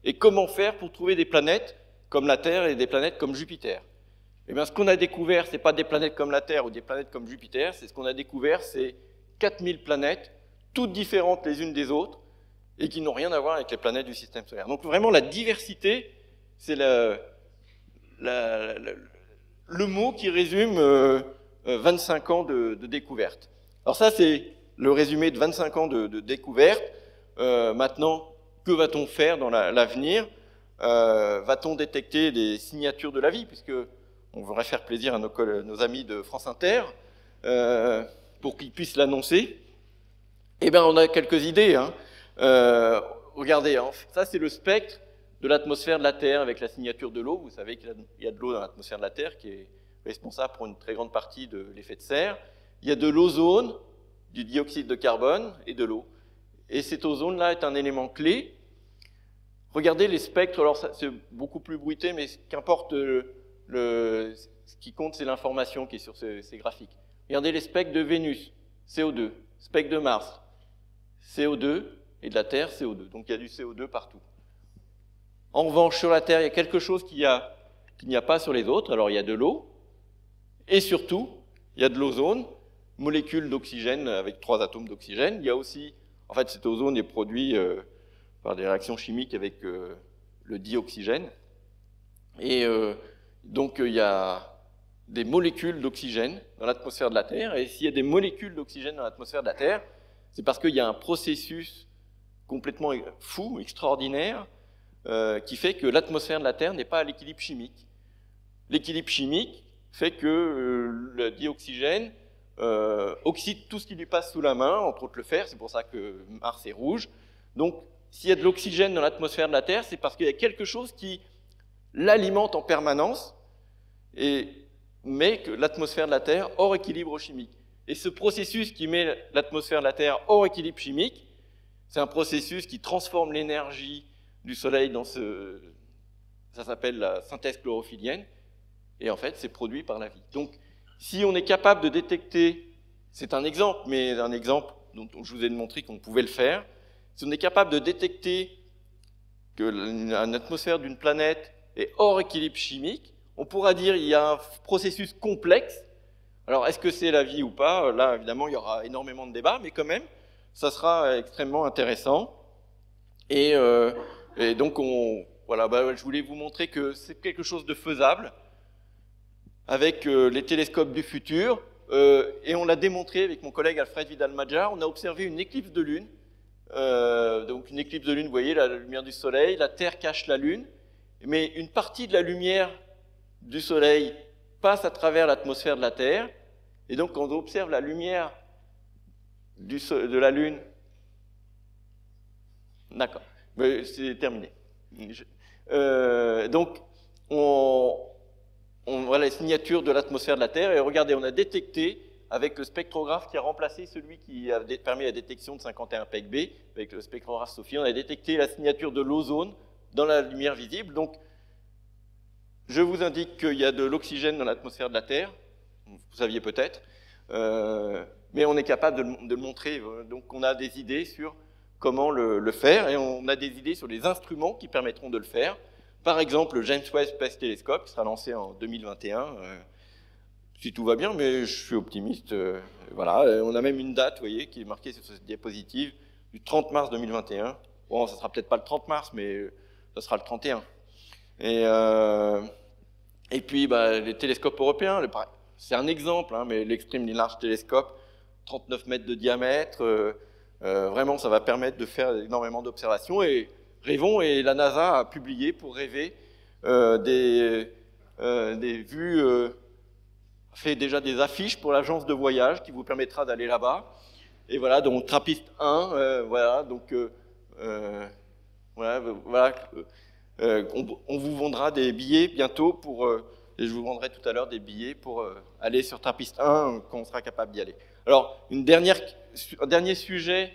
et comment faire pour trouver des planètes comme la Terre et des planètes comme Jupiter. Eh bien, ce qu'on a découvert, ce n'est pas des planètes comme la Terre ou des planètes comme Jupiter, c'est ce qu'on a découvert, c'est 4000 planètes, toutes différentes les unes des autres, et qui n'ont rien à voir avec les planètes du système solaire. Donc vraiment, la diversité, c'est le mot qui résume 25 ans de découverte. Alors ça, c'est le résumé de 25 ans de découverte. Maintenant, que va-t-on faire dans l'avenir? Va-t-on détecter des signatures de la vie, puisque on voudrait faire plaisir à nos amis de France Inter, pour qu'ils puissent l'annoncer? Eh bien, on a quelques idées. Hein. Regardez, hein, ça c'est le spectre de l'atmosphère de la Terre avec la signature de l'eau. Vous savez qu'il y a de l'eau dans l'atmosphère de la Terre qui est responsable pour une très grande partie de l'effet de serre. Il y a de l'ozone, du dioxyde de carbone et de l'eau. Et cet ozone-là est un élément clé. Regardez les spectres, alors c'est beaucoup plus bruité, mais qu'importe, ce qui compte, c'est l'information qui est sur ces graphiques. Regardez les spectres de Vénus, CO2, spectre de Mars, CO2, et de la Terre, CO2. Donc il y a du CO2 partout. En revanche, sur la Terre, il y a quelque chose qu'il n'y a pas sur les autres. Alors il y a de l'eau, et surtout, il y a de l'ozone, molécule d'oxygène avec 3 atomes d'oxygène. Il y a aussi, en fait, cet ozone est produit par des réactions chimiques avec le dioxygène. Et donc il y a des molécules d'oxygène dans l'atmosphère de la Terre. Et s'il y a des molécules d'oxygène dans l'atmosphère de la Terre, c'est parce qu'il y a un processus complètement fou, extraordinaire, qui fait que l'atmosphère de la Terre n'est pas à l'équilibre chimique. L'équilibre chimique fait que le dioxygène oxyde tout ce qui lui passe sous la main, entre autres le fer, c'est pour ça que Mars est rouge. Donc, s'il y a de l'oxygène dans l'atmosphère de la Terre, c'est parce qu'il y a quelque chose qui l'alimente en permanence, mais que l'atmosphère de la Terre hors équilibre chimique. Et ce processus qui met l'atmosphère de la Terre hors équilibre chimique, c'est un processus qui transforme l'énergie du Soleil dans ça s'appelle la synthèse chlorophyllienne, et en fait, c'est produit par la vie. Donc, si on est capable de détecter, c'est un exemple, mais un exemple dont je vous ai montré qu'on pouvait le faire, si on est capable de détecter que l'atmosphère d'une planète est hors équilibre chimique, on pourra dire qu'il y a un processus complexe. Alors, est-ce que c'est la vie ou pas? Là, évidemment, il y aura énormément de débats, mais quand même, ça sera extrêmement intéressant. Et donc, voilà, je voulais vous montrer que c'est quelque chose de faisable avec les télescopes du futur. Et on l'a démontré avec mon collègue Alfred Vidal-Madjar. On a observé une éclipse de lune. Donc, une éclipse de lune, vous voyez, la lumière du Soleil, la Terre cache la Lune, mais une partie de la lumière du Soleil passe à travers l'atmosphère de la Terre. Et donc, quand on observe la lumière de la Lune, d'accord, c'est terminé. Donc, on voit la signature de l'atmosphère de la Terre, et regardez, on a détecté, avec le spectrographe qui a remplacé celui qui a permis la détection de 51 PEC-B, avec le spectrographe SOFIE, on a détecté la signature de l'ozone dans la lumière visible. Donc, je vous indique qu'il y a de l'oxygène dans l'atmosphère de la Terre, vous saviez peut-être, mais on est capable de le montrer. Donc, on a des idées sur comment le faire, et on a des idées sur les instruments qui permettront de le faire. Par exemple, le James Webb Space Telescope, qui sera lancé en 2021, si tout va bien, mais je suis optimiste. Voilà, on a même une date, vous voyez, qui est marquée sur cette diapositive, du 30 mars 2021. Bon, ça sera peut-être pas le 30 mars, mais ça sera le 31. Et puis, les télescopes européens, c'est un exemple, hein, mais l'Extremely Large Telescope, 39 mètres de diamètre, vraiment, ça va permettre de faire énormément d'observations. Et rêvons, et la NASA a publié pour rêver des vues, fait déjà des affiches pour l'agence de voyage qui vous permettra d'aller là-bas. Et voilà, donc Trappist 1, voilà, donc voilà, on vous vendra des billets bientôt et je vous vendrai tout à l'heure des billets pour aller sur Trappist 1 quand on sera capable d'y aller. Alors, un dernier sujet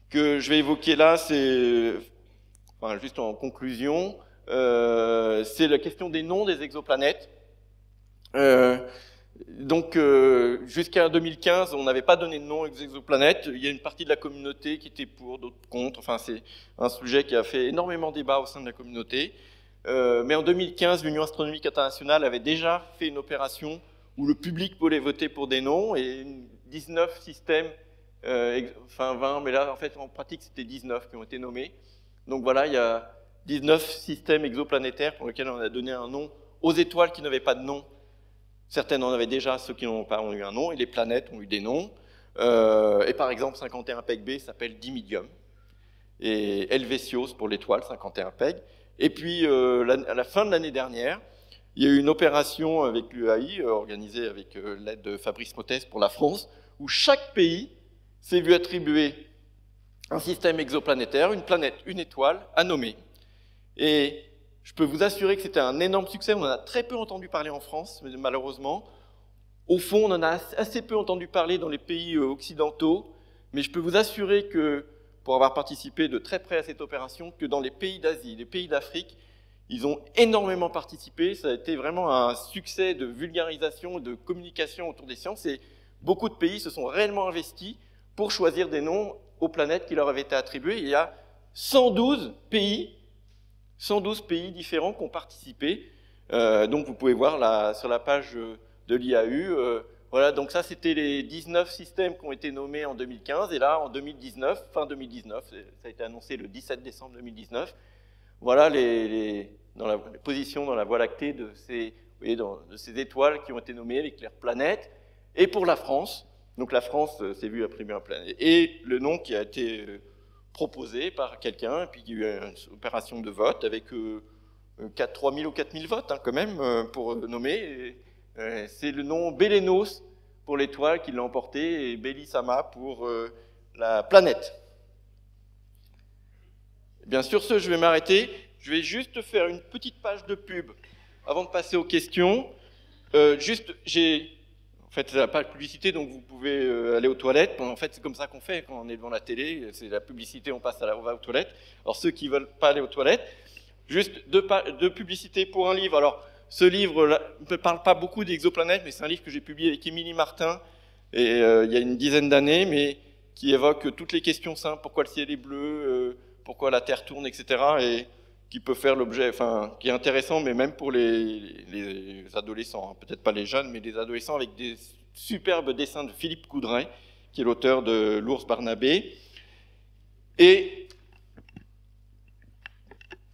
que je vais évoquer là, c'est, juste en conclusion, c'est la question des noms des exoplanètes. Donc, jusqu'à 2015, on n'avait pas donné de nom aux exoplanètes. Il y a une partie de la communauté qui était pour, d'autres contre. Enfin, c'est un sujet qui a fait énormément de débat au sein de la communauté. Mais en 2015, l'Union astronomique internationale avait déjà fait une opération où le public pouvait voter pour des noms, et 19 systèmes, 20, mais là, en fait, en pratique, c'était 19 qui ont été nommés. Donc voilà, il y a 19 systèmes exoplanétaires pour lesquels on a donné un nom aux étoiles qui n'avaient pas de nom. Certaines en avaient déjà, ceux qui n'en ont pas ont eu un nom, et les planètes ont eu des noms. Et par exemple, 51 PEC-B s'appelle Dimidium, et Helvétios pour l'étoile, 51 PEC. Et puis, à la fin de l'année dernière, il y a eu une opération avec l'UAI, organisée avec l'aide de Fabrice Mottès pour la France, où chaque pays s'est vu attribuer un système exoplanétaire, une planète, une étoile, à nommer. Et je peux vous assurer que c'était un énorme succès. On en a très peu entendu parler en France, malheureusement. Au fond, on en a assez peu entendu parler dans les pays occidentaux, mais je peux vous assurer que, pour avoir participé de très près à cette opération, que dans les pays d'Asie, les pays d'Afrique, ils ont énormément participé. Ça a été vraiment un succès de vulgarisation, de communication autour des sciences, et beaucoup de pays se sont réellement investis pour choisir des noms aux planètes qui leur avaient été attribuées. Il y a 112 pays différents qui ont participé. Donc vous pouvez voir sur la page de l'IAU. Voilà, donc ça c'était les 19 systèmes qui ont été nommés en 2015. Et là, en 2019, fin 2019, ça a été annoncé le 17 décembre 2019, voilà les positions dans la Voie lactée de ces voyez, de ces étoiles qui ont été nommées, les claires planètes, et pour la France. Donc la France s'est vue attribuer un planète. Et le nom qui a été proposé par quelqu'un, et puis il y a eu une opération de vote avec 3 000 ou 4 000 votes, hein, quand même, pour nommer. C'est le nom Bélénos pour l'étoile qui l'a emporté, et Béli-Sama pour la planète. Bien sûr, je vais m'arrêter. Je vais juste faire une petite page de pub avant de passer aux questions. En fait, c'est la page publicité, donc vous pouvez aller aux toilettes. En fait, c'est comme ça qu'on fait quand on est devant la télé. C'est la publicité, on va aux toilettes. Alors, ceux qui ne veulent pas aller aux toilettes, juste deux publicités pour un livre. Alors, ce livre ne parle pas beaucoup d'exoplanètes, mais c'est un livre que j'ai publié avec Émilie Martin il y a une dizaine d'années, mais qui évoque toutes les questions simples. Pourquoi le ciel est bleu, pourquoi la Terre tourne, etc. Et qui peut faire l'objet, enfin, qui est intéressant, mais même pour les adolescents, hein. Peut-être pas les jeunes, mais les adolescents, avec des superbes dessins de Philippe Coudray, qui est l'auteur de L'ours Barnabé. Et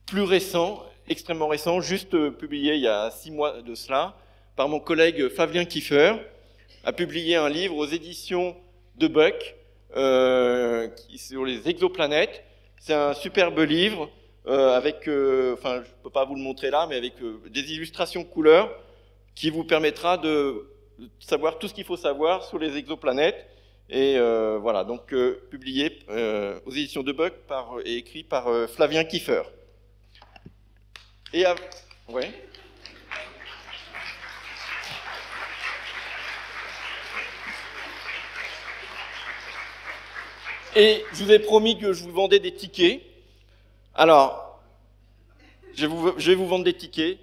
plus récent, extrêmement récent, juste publié il y a 6 mois de cela, par mon collègue Flavien Kieffer, a publié un livre aux éditions de Buck sur les exoplanètes. C'est un superbe livre avec, enfin, je ne peux pas vous le montrer là, mais avec des illustrations couleurs qui vous permettra de savoir tout ce qu'il faut savoir sur les exoplanètes. Et voilà, donc publié aux éditions de Buck et écrit par Flavien Kieffer. Ouais. Et je vous ai promis que je vous vendais des tickets. Alors, je vais vous vendre des tickets.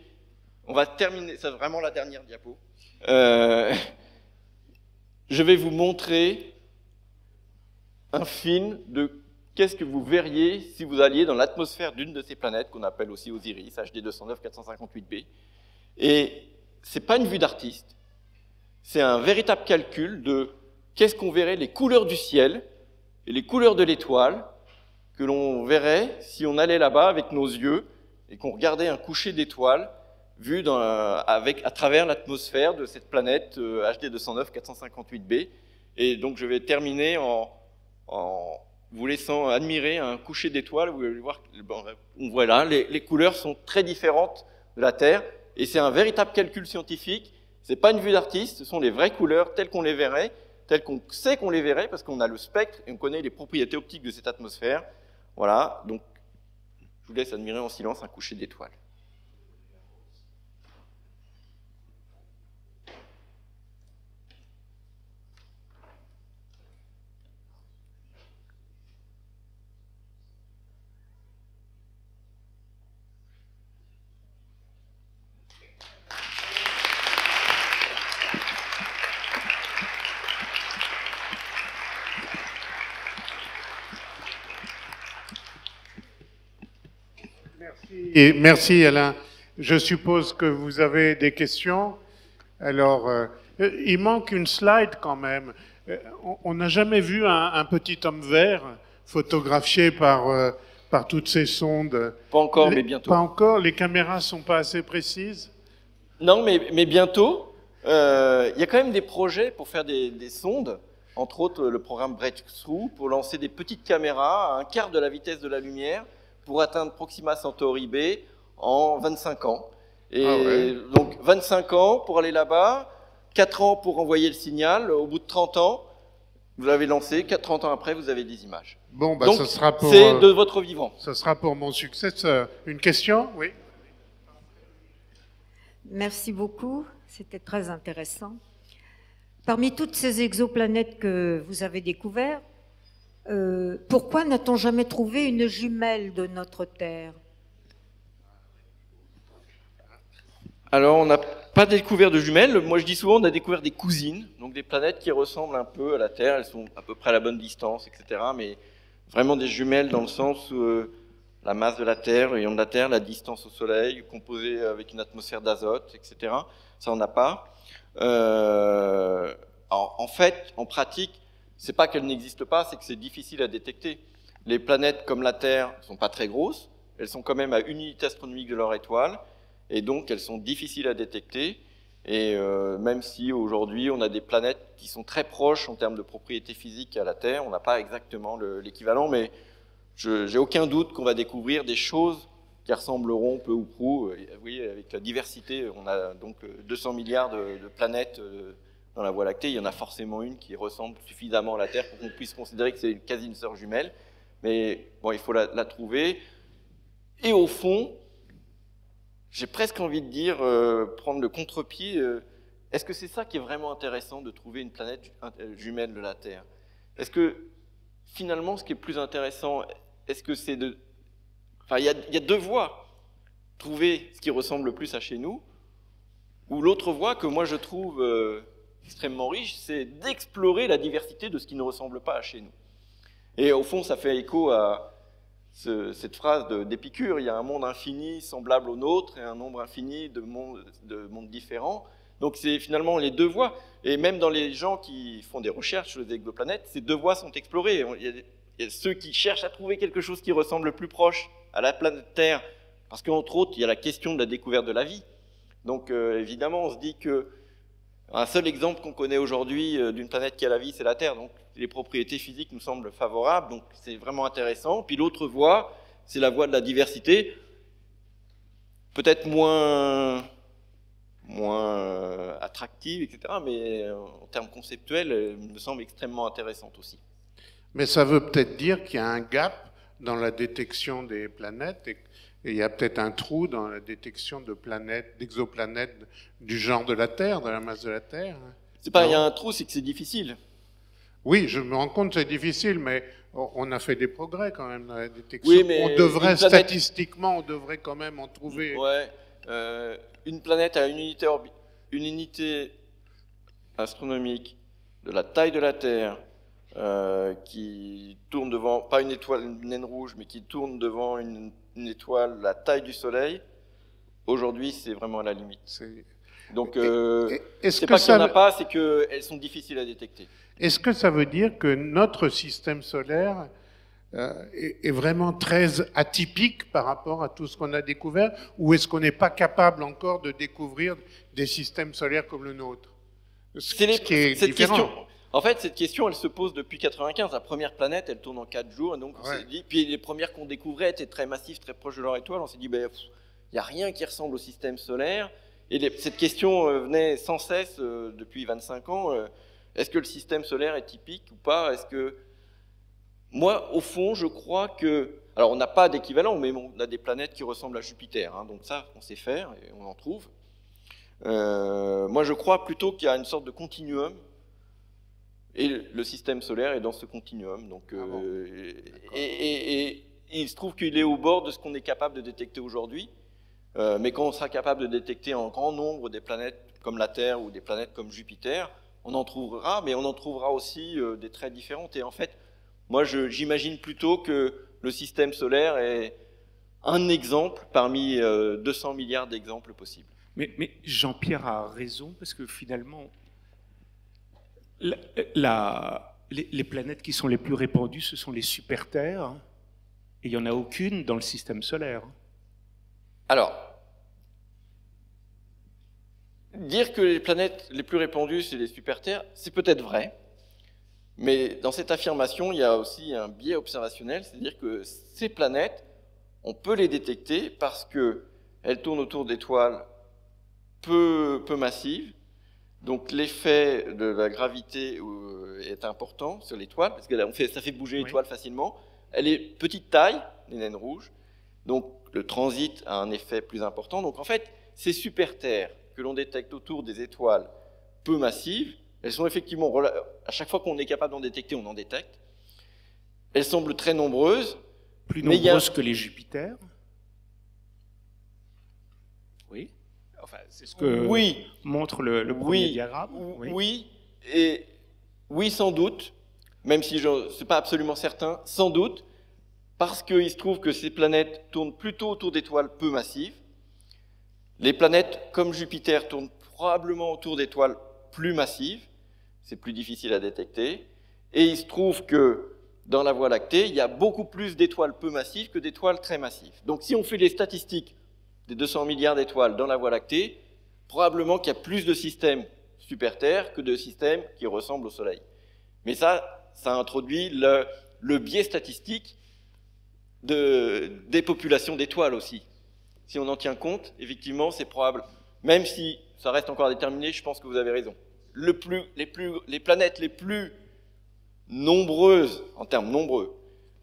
On va terminer, c'est vraiment la dernière diapo. Je vais vous montrer un film de qu'est-ce que vous verriez si vous alliez dans l'atmosphère d'une de ces planètes qu'on appelle aussi Osiris, HD 209 458b. Et c'est pas une vue d'artiste, c'est un véritable calcul de qu'est-ce qu'on verrait, les couleurs du ciel et les couleurs de l'étoile que l'on verrait si on allait là-bas avec nos yeux et qu'on regardait un coucher d'étoiles vu à travers l'atmosphère de cette planète HD 209 458b. Et donc je vais terminer en vous laissant admirer un coucher d'étoiles. Vous allez voir, voilà, les couleurs sont très différentes de la Terre et c'est un véritable calcul scientifique. C'est pas une vue d'artiste, ce sont les vraies couleurs telles qu'on les verrait, telles qu'on sait qu'on les verrait parce qu'on a le spectre et on connaît les propriétés optiques de cette atmosphère. Voilà, donc je vous laisse admirer en silence un coucher d'étoiles. Et merci Alain. Je suppose que vous avez des questions. Alors, il manque une slide quand même. On n'a jamais vu un petit homme vert photographié par toutes ces sondes. Pas encore, mais bientôt. Pas encore. Les caméras sont pas assez précises. Non, mais bientôt. Il y a quand même des projets pour faire des sondes. Entre autres, le programme Breakthrough pour lancer des petites caméras à un quart de la vitesse de la lumière pour atteindre Proxima Centauri B en 25 ans. Et donc 25 ans pour aller là-bas, 4 ans pour envoyer le signal. Au bout de 30 ans, vous l'avez lancé, 30 ans après, vous avez des images. Bon, bah, donc, c'est de votre vivant. Ce sera pour mon successeur. Une question? Oui. Merci beaucoup, c'était très intéressant. Parmi toutes ces exoplanètes que vous avez découvertes, pourquoi n'a-t-on jamais trouvé une jumelle de notre Terre? Alors, on n'a pas découvert de jumelles. Moi, je dis souvent, on a découvert des cousines, donc des planètes qui ressemblent un peu à la Terre. Elles sont à peu près à la bonne distance, etc. Mais vraiment des jumelles dans le sens où la masse de la Terre, le rayon de la Terre, la distance au Soleil, composée avec une atmosphère d'azote, etc. Ça, on n'a pas. Alors, en fait, en pratique, c'est pas qu'elles n'existent pas, c'est que c'est difficile à détecter. Les planètes comme la Terre ne sont pas très grosses, elles sont quand même à une unité astronomique de leur étoile, et donc elles sont difficiles à détecter. Et même si aujourd'hui on a des planètes qui sont très proches en termes de propriétés physiques à la Terre, on n'a pas exactement l'équivalent, mais j'ai aucun doute qu'on va découvrir des choses qui ressembleront peu ou prou. Vous voyez, avec la diversité, on a donc 200 milliards de planètes dans la Voie lactée, il y en a forcément une qui ressemble suffisamment à la Terre pour qu'on puisse considérer que c'est quasi une sœur jumelle. Mais bon, il faut la trouver. Et au fond, j'ai presque envie de dire, prendre le contre-pied, est-ce que c'est ça qui est vraiment intéressant de trouver une planète jumelle de la Terre? Est-ce que finalement, ce qui est plus intéressant, est-ce que c'est de... Enfin, il y a deux voies. Trouver ce qui ressemble le plus à chez nous, ou l'autre voie que moi je trouve extrêmement riche, c'est d'explorer la diversité de ce qui ne ressemble pas à chez nous. Et au fond, ça fait écho à cette phrase d'Épicure, il y a un monde infini semblable au nôtre et un nombre infini de mondes différents. Donc c'est finalement les deux voies. Et même dans les gens qui font des recherches sur les exoplanètes, ces deux voies sont explorées. Il y a ceux qui cherchent à trouver quelque chose qui ressemble le plus proche à la planète Terre, parce qu'entre autres, il y a la question de la découverte de la vie. Donc évidemment, on se dit que un seul exemple qu'on connaît aujourd'hui d'une planète qui a la vie, c'est la Terre. Donc les propriétés physiques nous semblent favorables, donc c'est vraiment intéressant. Puis l'autre voie, c'est la voie de la diversité, peut-être moins attractive, etc., mais en termes conceptuels, elle me semble extrêmement intéressante aussi. Mais ça veut peut-être dire qu'il y a un gap dans la détection des planètes et il y a peut-être un trou dans la détection de planètes, d'exoplanètes du genre de la Terre, de la masse de la Terre. C'est pas il y a un trou, c'est que c'est difficile. Oui, je me rends compte que c'est difficile, mais on a fait des progrès quand même dans la détection. Oui, mais on devrait, statistiquement, on devrait quand même en trouver. Ouais, une planète à une unité astronomique de la taille de la Terre, qui tourne devant, pas une étoile, une naine rouge, mais qui tourne devant une étoile la taille du Soleil, aujourd'hui, c'est vraiment à la limite. Donc, c'est pas qu'il n'y en a pas, c'est qu'elles sont difficiles à détecter. Est-ce que ça veut dire que notre système solaire est vraiment très atypique par rapport à tout ce qu'on a découvert, ou est-ce qu'on n'est pas capable encore de découvrir des systèmes solaires comme le nôtre? Cette question, elle se pose depuis 1995. La première planète, elle tourne en 4 jours, et donc on s'est dit, puis les premières qu'on découvrait étaient très massives, très proches de leur étoile. On s'est dit, il n'y a rien qui ressemble au système solaire. Et cette question venait sans cesse depuis 25 ans. Est-ce que le système solaire est typique ou pas? Est-ce que moi, au fond, je crois que... Alors, on n'a pas d'équivalent, mais on a des planètes qui ressemblent à Jupiter. Hein, donc ça, on sait faire et on en trouve. Moi, je crois plutôt qu'il y a une sorte de continuum. Et le système solaire est dans ce continuum. Donc, et il se trouve qu'il est au bord de ce qu'on est capable de détecter aujourd'hui. Mais quand on sera capable de détecter en grand nombre des planètes comme la Terre ou des planètes comme Jupiter, on en trouvera, mais on en trouvera aussi des traits différents. Et en fait, moi, j'imagine plutôt que le système solaire est un exemple parmi 200 milliards d'exemples possibles. Mais Jean-Pierre a raison, parce que finalement, les planètes qui sont les plus répandues, ce sont les super-Terres, et il n'y en a aucune dans le système solaire. Alors, dire que les planètes les plus répandues, c'est les super-Terres, c'est peut-être vrai, mais dans cette affirmation, il y a aussi un biais observationnel, c'est-à-dire que ces planètes, on peut les détecter parce qu'elles tournent autour d'étoiles peu massives, donc l'effet de la gravité est important sur l'étoile, parce que ça fait bouger l'étoile facilement. Elle est petite taille, les naines rouges, donc le transit a un effet plus important. Donc en fait, ces super-Terres que l'on détecte autour des étoiles peu massives, elles sont effectivement, à chaque fois qu'on est capable d'en détecter, on en détecte. Elles semblent très nombreuses. Plus nombreuses que les Jupiters. Oui. Enfin, c'est ce que montre le premier diagramme. Oui, sans doute, même si ce n'est pas absolument certain, sans doute, parce qu'il se trouve que ces planètes tournent plutôt autour d'étoiles peu massives. Les planètes comme Jupiter tournent probablement autour d'étoiles plus massives, c'est plus difficile à détecter, et il se trouve que dans la Voie lactée, il y a beaucoup plus d'étoiles peu massives que d'étoiles très massives. Donc si on fait les statistiques des 200 milliards d'étoiles dans la Voie lactée, probablement qu'il y a plus de systèmes super-Terre que de systèmes qui ressemblent au Soleil. Mais ça introduit le biais statistique des populations d'étoiles aussi. Si on en tient compte, effectivement, c'est probable. Même si ça reste encore à déterminer, je pense que vous avez raison. Les planètes les plus nombreuses, en termes nombreux,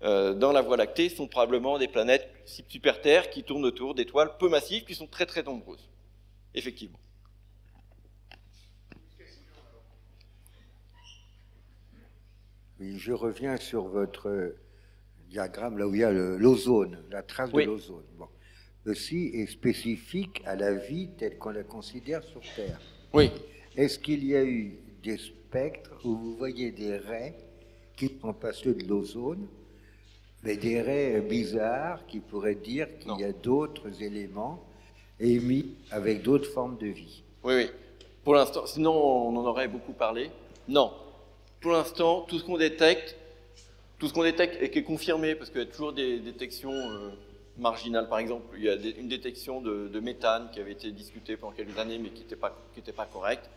dans la Voie lactée, sont probablement des planètes super-Terre qui tournent autour d'étoiles peu massives qui sont très très nombreuses. Effectivement. Oui, je reviens sur votre diagramme, là où il y a l'ozone, la trace de l'ozone. Bon. Ceci est spécifique à la vie telle qu'on la considère sur Terre. Oui. Est-ce qu'il y a eu des spectres où vous voyez des raies qui ne sont pas ceux de l'ozone, mais des raies bizarres qui pourraient dire qu'il y a d'autres éléments émis avec d'autres formes de vie? Oui, oui. Pour l'instant, sinon on en aurait beaucoup parlé. Non. Pour l'instant, tout ce qu'on détecte et qui est confirmé, parce qu'il y a toujours des détections marginales. Par exemple, il y a une détection de méthane qui avait été discutée pendant quelques années, mais qui n'était pas correcte.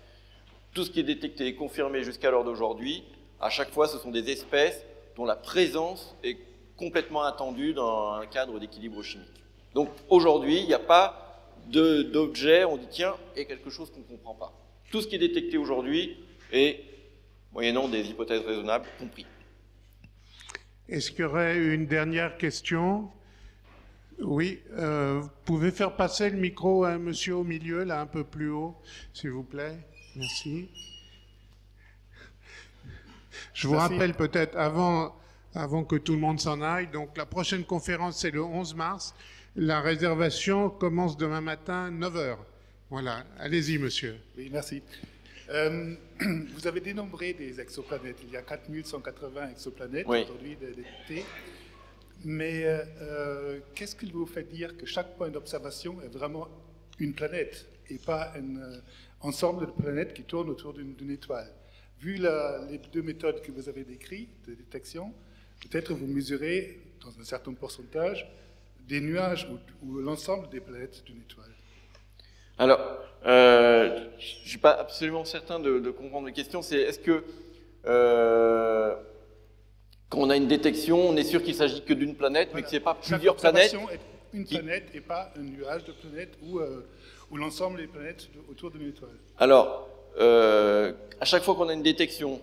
Tout ce qui est détecté et confirmé jusqu'à l'heure d'aujourd'hui, à chaque fois, ce sont des espèces dont la présence est complètement attendue dans un cadre d'équilibre chimique. Donc aujourd'hui, il n'y a pas d'objet, on dit tiens, il y a quelque chose qu'on ne comprend pas. Tout ce qui est détecté aujourd'hui est, moyennant des hypothèses raisonnables, compris. Est-ce qu'il y aurait une dernière question? Oui, vous pouvez faire passer le micro à un monsieur au milieu, là, un peu plus haut, s'il vous plaît. Merci. Je vous rappelle peut-être, avant que tout le monde s'en aille, donc la prochaine conférence, c'est le 11 mars. La réservation commence demain matin, 9h. Voilà, allez-y, monsieur. Oui, merci. Vous avez dénombré des exoplanètes. Il y a 4180 exoplanètes aujourd'hui détectées. Mais qu'est-ce qui vous fait dire que chaque point d'observation est vraiment une planète et pas un ensemble de planètes qui tournent autour d'une étoile? Vu les deux méthodes que vous avez décrites de détection, peut-être vous mesurez, dans un certain pourcentage, des nuages ou l'ensemble des planètes d'une étoile. Alors, je ne suis pas absolument certain de comprendre la question. C'est est-ce que quand on a une détection, on est sûr qu'il ne s'agit que d'une planète, mais que ce n'est pas plusieurs planètes? Est une planète et pas un nuage de planètes ou l'ensemble des planètes autour d'une étoile. Alors, à chaque fois qu'on a une détection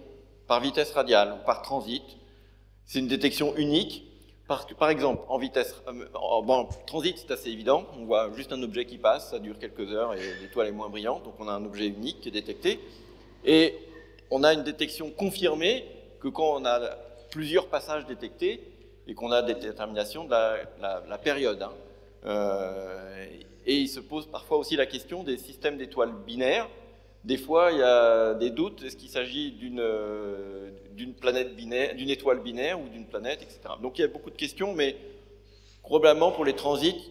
par vitesse radiale ou par transit, c'est une détection unique. Parce que, par exemple, en transit, c'est assez évident. On voit juste un objet qui passe, ça dure quelques heures et l'étoile est moins brillante. Donc on a un objet unique qui est détecté. Et on a une détection confirmée que quand on a plusieurs passages détectés et qu'on a des déterminations de la période. Et il se pose parfois aussi la question des systèmes d'étoiles binaires. Des fois, il y a des doutes. Est-ce qu'il s'agit d'une planète binaire, d'une étoile binaire ou d'une planète, etc. Donc il y a beaucoup de questions, mais probablement pour les transits,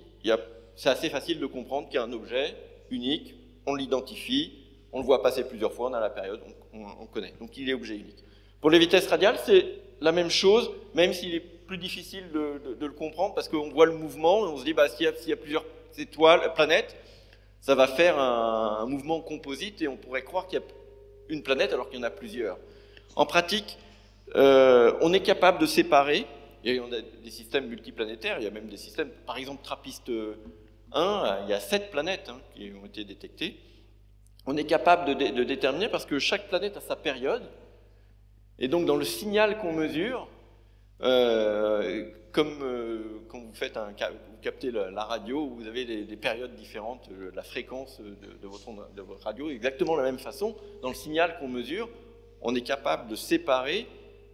c'est assez facile de comprendre qu'il y a un objet unique, on l'identifie, on le voit passer plusieurs fois, on a la période, on connaît. Donc il est objet unique. Pour les vitesses radiales, c'est la même chose, même s'il est plus difficile de le comprendre, parce qu'on voit le mouvement, et on se dit, s'il y a plusieurs planètes, ça va faire un mouvement composite et on pourrait croire qu'il y a une planète alors qu'il y en a plusieurs. En pratique, on est capable de séparer, et on a des systèmes multiplanétaires, il y a même des systèmes, par exemple TRAPPIST 1, il y a 7 planètes qui ont été détectées. On est capable de déterminer parce que chaque planète a sa période, et donc dans le signal qu'on mesure, comme quand vous captez la radio, vous avez des périodes différentes, la fréquence de votre radio, exactement de la même façon, dans le signal qu'on mesure, on est capable de séparer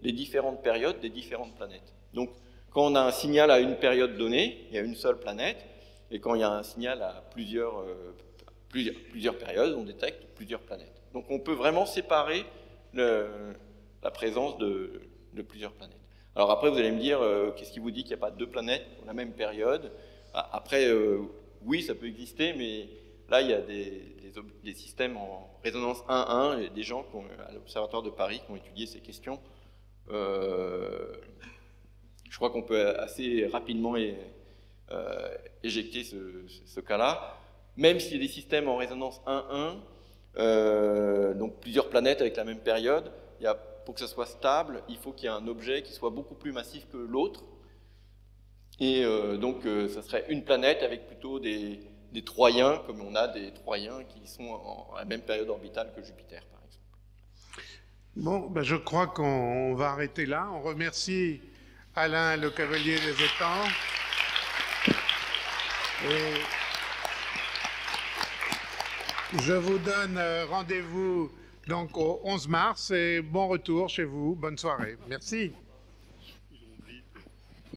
les différentes périodes des différentes planètes. Donc, quand on a un signal à une période donnée, il y a une seule planète, et quand il y a un signal à plusieurs périodes, on détecte plusieurs planètes. Donc, on peut vraiment séparer la présence de plusieurs planètes. Alors après, vous allez me dire, qu'est-ce qui vous dit qu'il n'y a pas deux planètes pour la même période? Après, oui, ça peut exister, mais là, il y a des systèmes en résonance 1-1, et des gens à l'Observatoire de Paris qui ont étudié ces questions. Je crois qu'on peut assez rapidement éjecter ce cas-là, même s'il y a des systèmes en résonance 1-1, donc plusieurs planètes avec la même période, pour que ça soit stable, il faut qu'il y ait un objet qui soit beaucoup plus massif que l'autre. Et donc, ça serait une planète avec plutôt des Troyens, comme on a des Troyens qui sont à la même période orbitale que Jupiter, par exemple. Bon, ben je crois qu'on va arrêter là. On remercie Alain Le Cavalier des Étangs. Et je vous donne rendez-vous donc au 11 mars et bon retour chez vous. Bonne soirée. Merci.